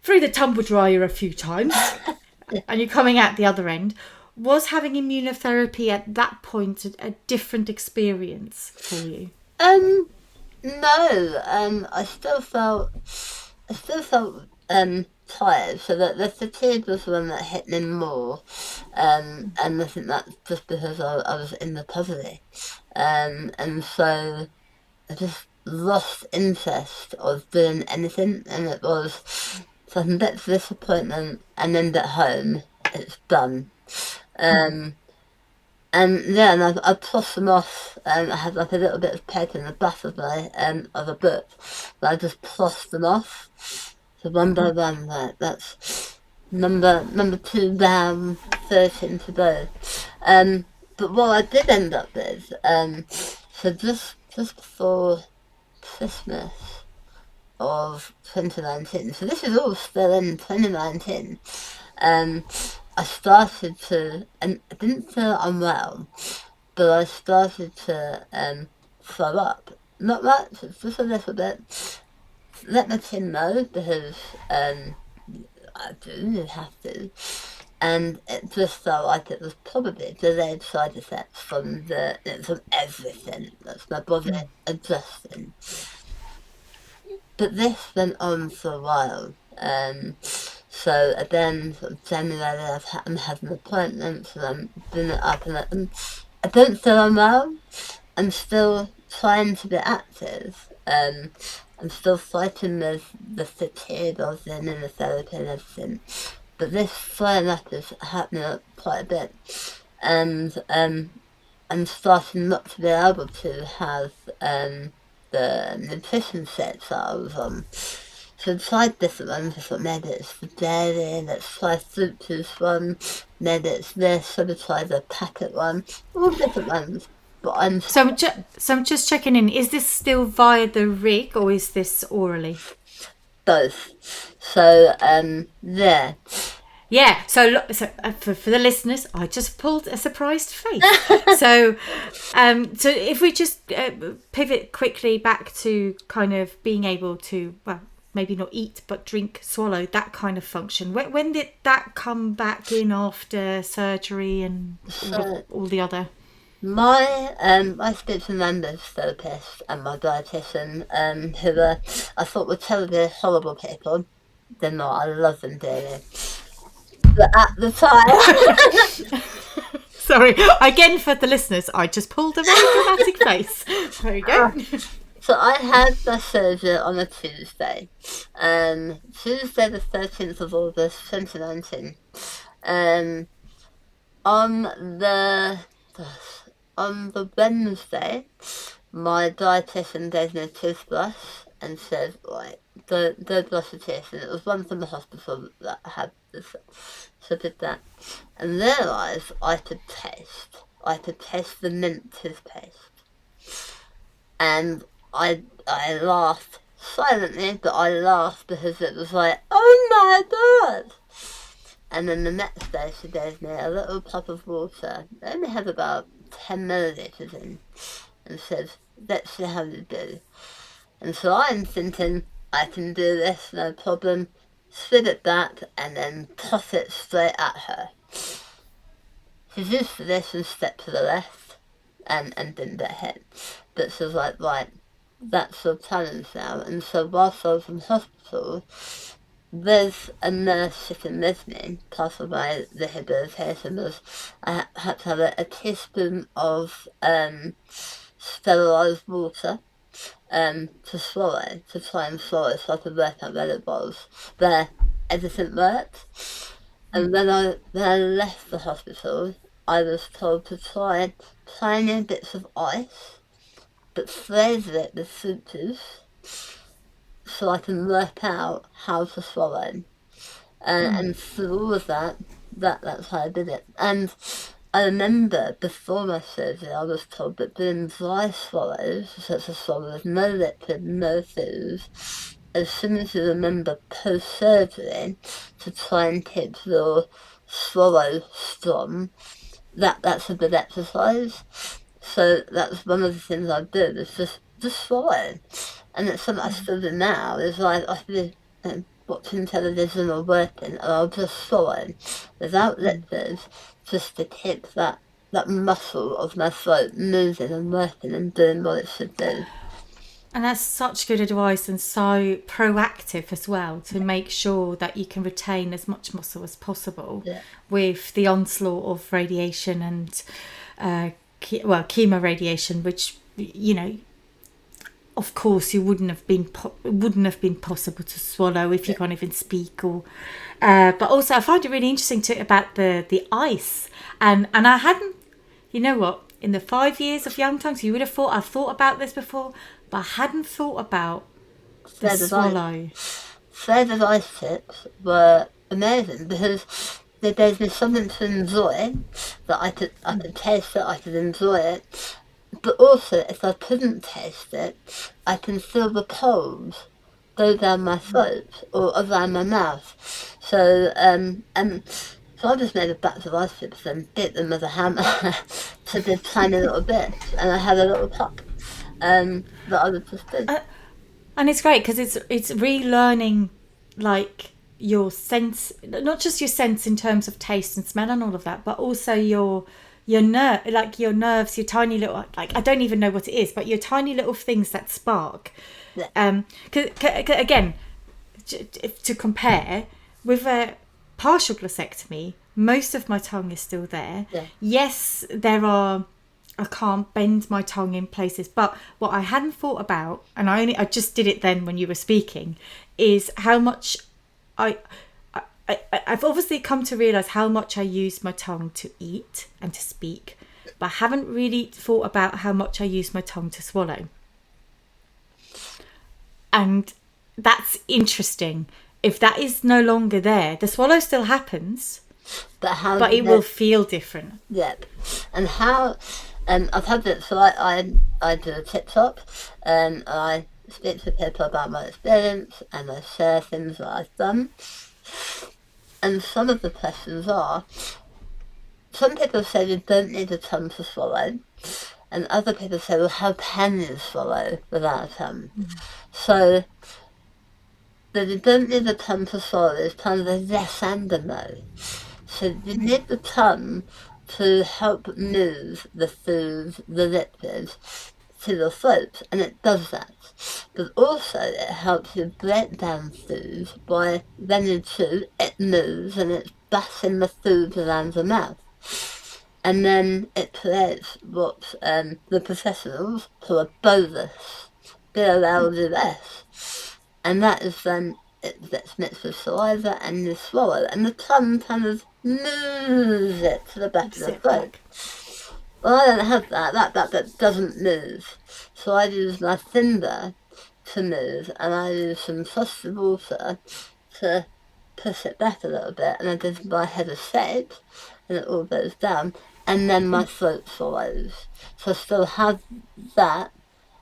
the tumble dryer a few times and you're coming out the other end. Was having immunotherapy at that point a different experience for you? No. I still felt tired, so that the fatigue was the one that hit me more. And I think that's just because I was in recovery. And so I just lost interest of doing anything, and it was some bit of disappointment, and then at home, it's done. And yeah, and I tossed them off. I had like a little bit of peg in the back of my of a book, but I just tossed them off. So one by one, like that's number 2 down, 13 to go. But what I did end up with, so just before Christmas of 2019, so this is all still in 2019, I started to, and I didn't feel unwell, but I started to throw up. Not much, it's just a little bit. Let my chin know, because I do have to. And it just felt like it was probably delayed side effects from everything. That's my body adjusting. But this went on for a while. So again, sort of January, I'm having appointments, and I'm doing it up, and I don't feel unwell. I'm still trying to be active. I'm still fighting with the fatigue of the immunotherapy and everything. But this flaring up is happening up quite a bit. And I'm starting not to be able to have the nutrition sets that I was on. So I tried different ones. I thought maybe it's the dairy, let's try fruit juice one, maybe it's this, so I tried the packet one, all different ones. But So I'm just checking in. Is this still via the rig, or is this orally? Both. So there. Yeah. So for the listeners, I just pulled a surprised face. so if we just pivot quickly back to kind of being able to, well, maybe not eat but drink, swallow, that kind of function. When did that come back in after surgery and all the other? My speech and language therapist and my dietitian, who I thought were terribly horrible people, they're not. I love them dearly. But at the time, sorry, again for the listeners, I just pulled a very dramatic face. There you go. So I had the surgery on a Tuesday, Tuesday the 13th of August 2019. On the Wednesday, my dietitian gave me a toothbrush and said, right, go brush your teeth. And it was one from the hospital that had this. So I did that. And realised I could taste the mint toothpaste. And I laughed silently, but I laughed because it was like, oh my god! And then the next day she gave me a little cup of water. It only had about 10 millilitres in, and said, let's see how you do. And so I'm thinking, I can do this, no problem. Spit it back and then toss it straight at her. She's used to this and stepped to the left and didn't get hit. But she was like, right, that's your challenge now. And so whilst I was in hospital, there's a nurse sitting with me. Part of my rehabilitation was I had to have a teaspoon of sterilised water to swallow, to try and swallow, so I could work out where it was. There, everything worked. And when I left the hospital, I was told to try tiny bits of ice, but flavour it with fruit juice, so I can work out how to swallow. And through all of that's how I did it. And I remember before my surgery, I was told that doing dry swallows, such as swallow with no liquid, no food, as soon as you remember post-surgery, to try and keep your swallow strong, that's a good exercise. So that's one of the things I do, is just swallow. And it's something I still do now, is like I be watching television or working, and I'll just swallow without liquids, just to keep that muscle of my throat moving and working and doing what it should do. And that's such good advice, and so proactive as well, to make sure that you can retain as much muscle as possible with the onslaught of radiation and chemo radiation, which, you know, of course, it wouldn't have been possible to swallow if you can't even speak. Or, but also I find it really interesting about the ice, and I hadn't, you know what, in the 5 years of Young Tongues, you would have thought I've thought about this before, but I hadn't thought about the swallow. Flavoured ice tips were amazing, because there's been something to enjoy, that I could taste it, I could enjoy it. But also, if I couldn't taste it, I can feel the cold go down my throat or around my mouth. So, so I just made a batch of ice chips and bit them with a hammer to the tiny little bits, and I had a little cup that I would just do. And it's great because it's relearning, like, your sense, not just your sense in terms of taste and smell and all of that, but also your nerves, your tiny little, like, I don't even know what it is, but your tiny little things that spark. Yeah. 'Cause again, to compare with a partial glossectomy, most of my tongue is still there. Yeah. Yes, I can't bend my tongue in places, but what I hadn't thought about, and I just did it then when you were speaking, is how much I've obviously come to realise how much I use my tongue to eat and to speak, but I haven't really thought about how much I use my tongue to swallow. And that's interesting. If that is no longer there, the swallow still happens, but it will feel different. Yep. And how... I've had it, so I do a tip top, and I speak to people about my experience, and I share things that I've done. And some of the questions are, some people say you don't need a tongue to swallow, and other people say, well, how can you swallow without a tongue? So, that you don't need a tongue to swallow is kind of a yes and a no. So you need the tongue to help move the food, the liquids, to your throat, and it does that. But also it helps you break down food by when you chew, it moves and it's bashing the food around your mouth. And then it creates what the professionals call a bolus, B-O-L-U-S. And that is then it gets mixed with saliva and you swallow, and the tongue kind of moves it to the back of the throat. Well, I don't have that doesn't move. So I use my finger to move, and I use some frosty water to push it back a little bit, and I give my head a shape, and it all goes down, and then my throat swallows. So I still have that,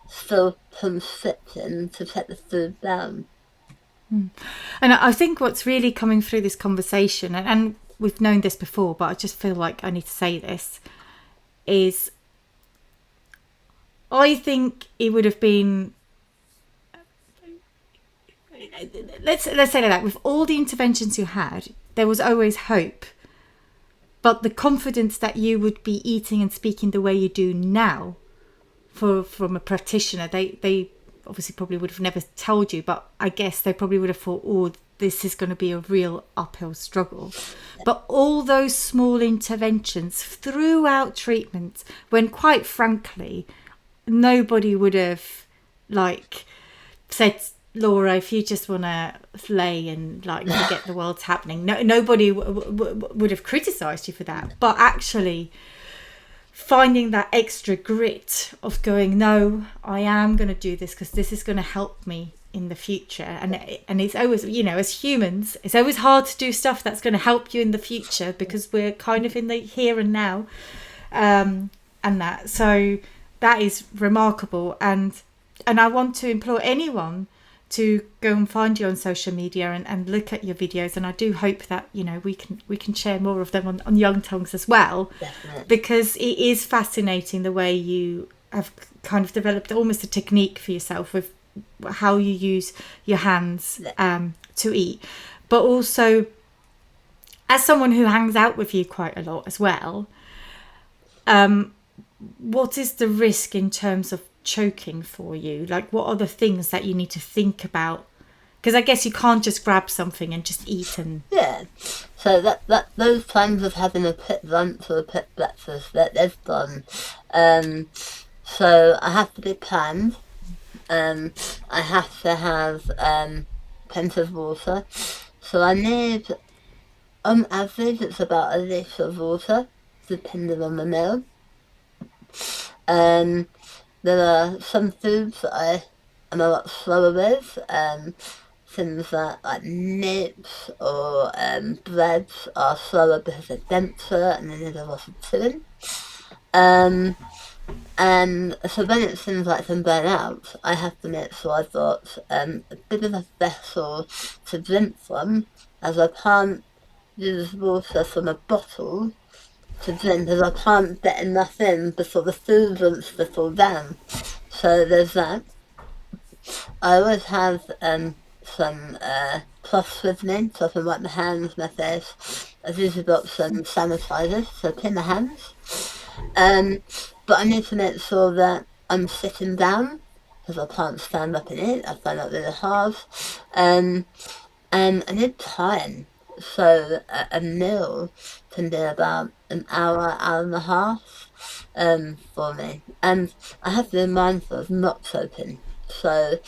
still constricting to take the food down. And I think what's really coming through this conversation, and we've known this before, but I just feel like I need to say this, is I think it would have been, let's say like that, with all the interventions you had, there was always hope. But the confidence that you would be eating and speaking the way you do now, from a practitioner, they obviously probably would have never told you, but I guess they probably would have thought, oh, this is going to be a real uphill struggle. But all those small interventions throughout treatment, when quite frankly, nobody would have said, Laura, if you just want to lay and forget the world's happening, nobody would have criticised you for that. But actually finding that extra grit of going, no, I am going to do this because this is going to help me in the future. And it's always, as humans, it's always hard to do stuff that's going to help you in the future because we're kind of in the here and now. So that is remarkable. And I want to implore anyone to go and find you on social media and look at your videos, and I do hope that we can share more of them on Young Tongues as well. Definitely. Because it is fascinating the way you have kind of developed almost a technique for yourself with how you use your hands to eat, but also as someone who hangs out with you quite a lot as well, what is the risk in terms of choking for you? Like, what are the things that you need to think about? Because I guess you can't just grab something and just eat and... Yeah. So that those plans of having a pit lunch or a pit breakfast, they've gone. So I have to be planned. I have to have plenty of water. So I need, on average, it's about a litre of water, depending on the meal. There are some foods that I am a lot slower with, things like nips or breads are slower because they're denser and they need a lot of chewing. And so when it seems like I'm burnt out, I have to make sure I've got a bit of a vessel to drink from, as I can't use water from a bottle to drink, as I can't get enough in before the food wants to fall down. So there's that. I always have some cloths with me, so I can wipe my hands, my face. I've usually got some sanitizers, so clean my hands. But I need to make sure that I'm sitting down, because I can't stand up and eat. I find that really hard. And I need time. So a meal can be about an hour, hour and a half for me. And I have to be mindful of not choking. So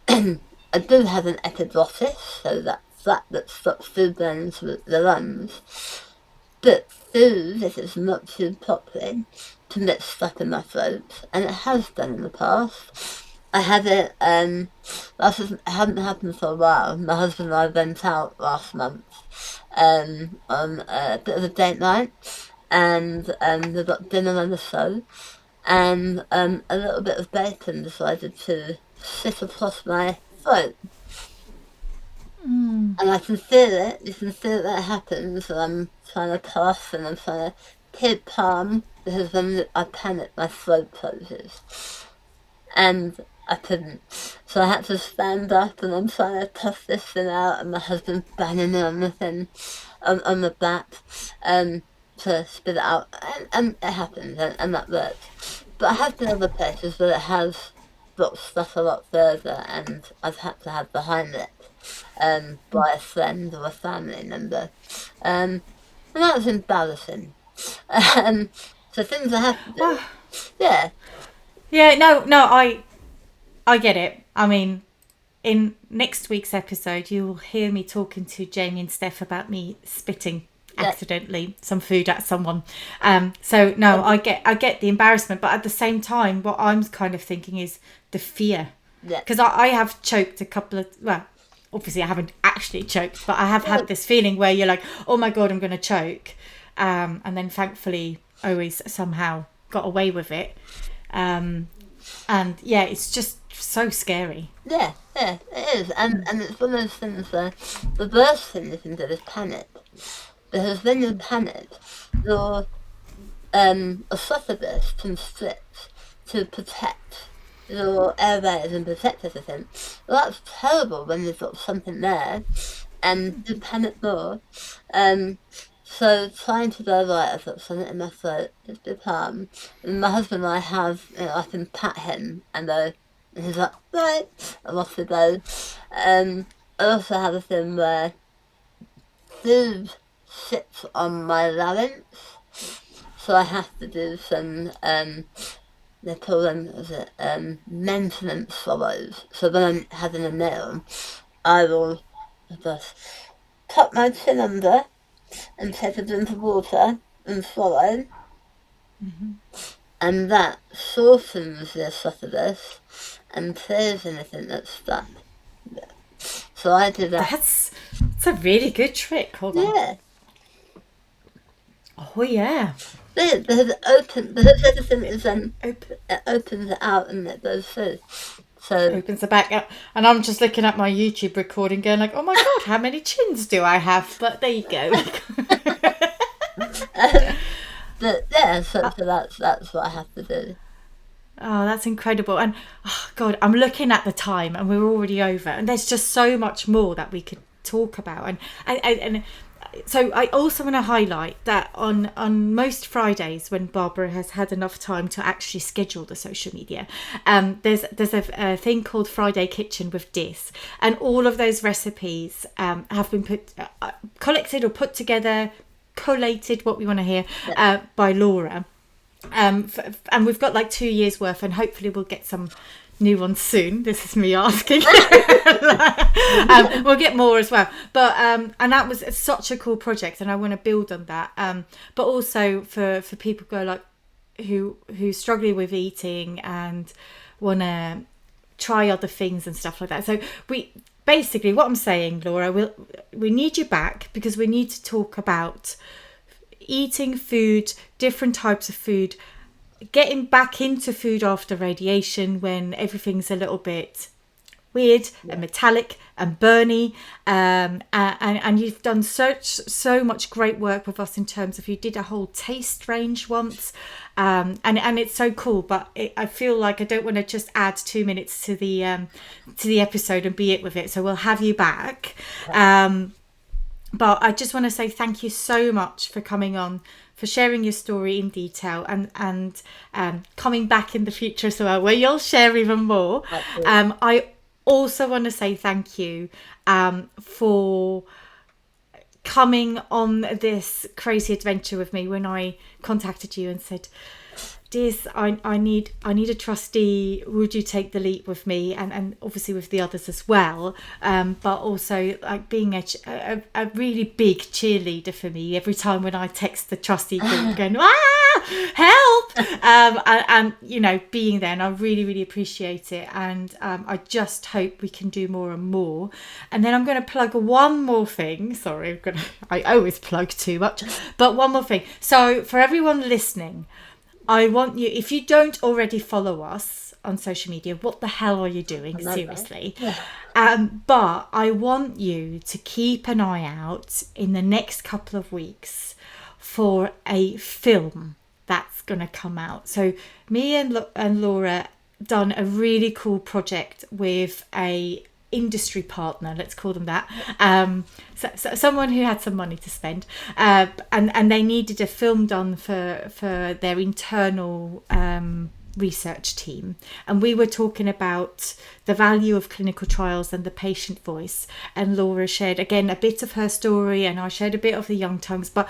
I do have an epiglottis, so that's that stops food burning through the lungs. But food, if it's not chewed properly, can get stuck in my throat, and it has done in the past. I had it, it hadn't happened for a while. My husband and I went out last month on a bit of a date night, and we got dinner on the show, and a little bit of bacon decided to sit across my throat. And I can feel it, you can feel that happens, and I'm trying to cough and I'm trying to keep calm, because when I panic my throat closes. And I couldn't. So I had to stand up and I'm trying to tough this thing out, and my husband's banging me on the thing, on the back, to spit it out. And it happened, and that worked. But I have been other places where it has got stuff a lot further, and I've had to have the Heimlich by a friend or a family member. And that was embarrassing. So things I have to do. Yeah. Yeah, no, I get it. I mean, in next week's episode, you will hear me talking to Jamie and Steph about me spitting accidentally some food at someone. So no, I get the embarrassment, but at the same time, what I'm kind of thinking is the fear. Because I have choked a couple of, well, obviously I haven't actually choked, but I have had this feeling where you're like, oh my God, I'm going to choke. And then thankfully always somehow got away with it. And yeah, it's just so scary. Yeah, it is. And it's one of those things where the worst thing you can do is panic. Because when you panic, your esophagus can split to protect your airways and protect everything. Well, that's terrible when you've got something there and you panic more. So trying to go, right, I've got something in my throat, just be calm. And my husband and I have, I can pat him and he's like, right, and off we go. I also have a thing where food sits on my larynx, so I have to do some, they call them, maintenance swallows. So when I'm having a meal, I will just tuck my chin under and take a drink of water and swallow. Mm-hmm. And that softens the esophagus and clears anything that's stuck. So I do that. That's a really good trick. Hold on. Yeah. Oh yeah. Because everything is open. It opens it out and it goes through. So opens the back up, and I'm just looking at my YouTube recording going like, oh my God, how many chins do I have? But there you go. but yeah, so that's what I have to do. Oh, that's incredible. And oh God, I'm looking at the time and we're already over, and there's just so much more that we could talk about. And so I also want to highlight that on most Fridays, when Barbara has had enough time to actually schedule the social media, there's a thing called Friday Kitchen with Dizz, and all of those recipes have been collected or put together, collated, what we want to hear, by Laura. And we've got like 2 years worth, and hopefully we'll get some new ones soon. This is me asking. We'll get more as well, but and that was such a cool project, and I want to build on that, but also for people who go like who's struggling with eating and want to try other things and stuff like that. So we basically, what I'm saying, Laura, we need you back, because we need to talk about eating food, different types of food, getting back into food after radiation when everything's a little bit weird and metallic and burny, and you've done so much great work with us in terms of, you did a whole taste range once, and it's so cool, but I feel like I don't want to just add 2 minutes to the episode and be it with it, so we'll have you back. But I just want to say thank you so much for coming on, for sharing your story in detail, and coming back in the future as well, where you'll share even more. I also want to say thank you for coming on this crazy adventure with me when I contacted you and said, Dizz, I need a trustee. Would you take the leap with me, and obviously with the others as well, but also like being a really big cheerleader for me every time when I text the trustee group going, help, and you know, being there, and I really appreciate it, and I just hope we can do more and more. And then I'm going to plug one more thing. Sorry, I always plug too much, but one more thing. So for everyone listening, I want you, if you don't already follow us on social media, what the hell are you doing? Seriously. But I want you to keep an eye out in the next couple of weeks for a film that's going to come out. So me and Laura done a really cool project with a industry partner, let's call them that, so someone who had some money to spend, and they needed a film done for their internal research team, and we were talking about the value of clinical trials and the patient voice, and Laura shared again a bit of her story, and I shared a bit of the Young Tongues, but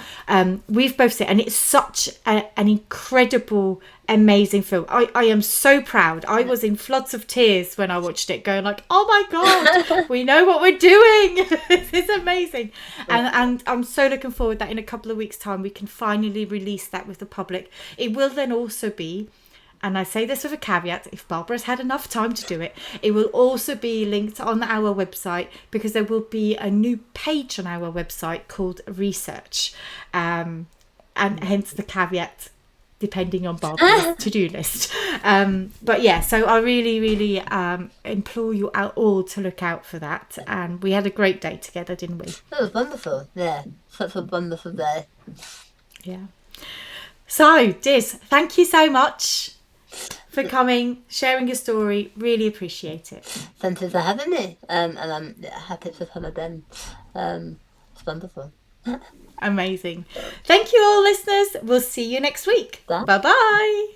we've both seen it, and it's such an incredible, amazing film. I am so proud. I was in floods of tears when I watched it, going like, oh my God, we know what we're doing. This is amazing. And I'm so looking forward that in a couple of weeks' time we can finally release that with the public. It will then also be, and I say this with a caveat, if Barbara's had enough time to do it, it will also be linked on our website, because there will be a new page on our website called Research, and hence the caveat, depending on Barbara's to-do list. But yeah, so I really implore you all to look out for that. And we had a great day together, didn't we? It was wonderful. Yeah, such a wonderful day. Yeah. So, Dizz, thank you so much for coming, sharing your story. Really appreciate it. Thank you for having me, and I'm happy to come again. It's wonderful. Amazing. Thank you all, listeners. We'll see you next week. Bye bye.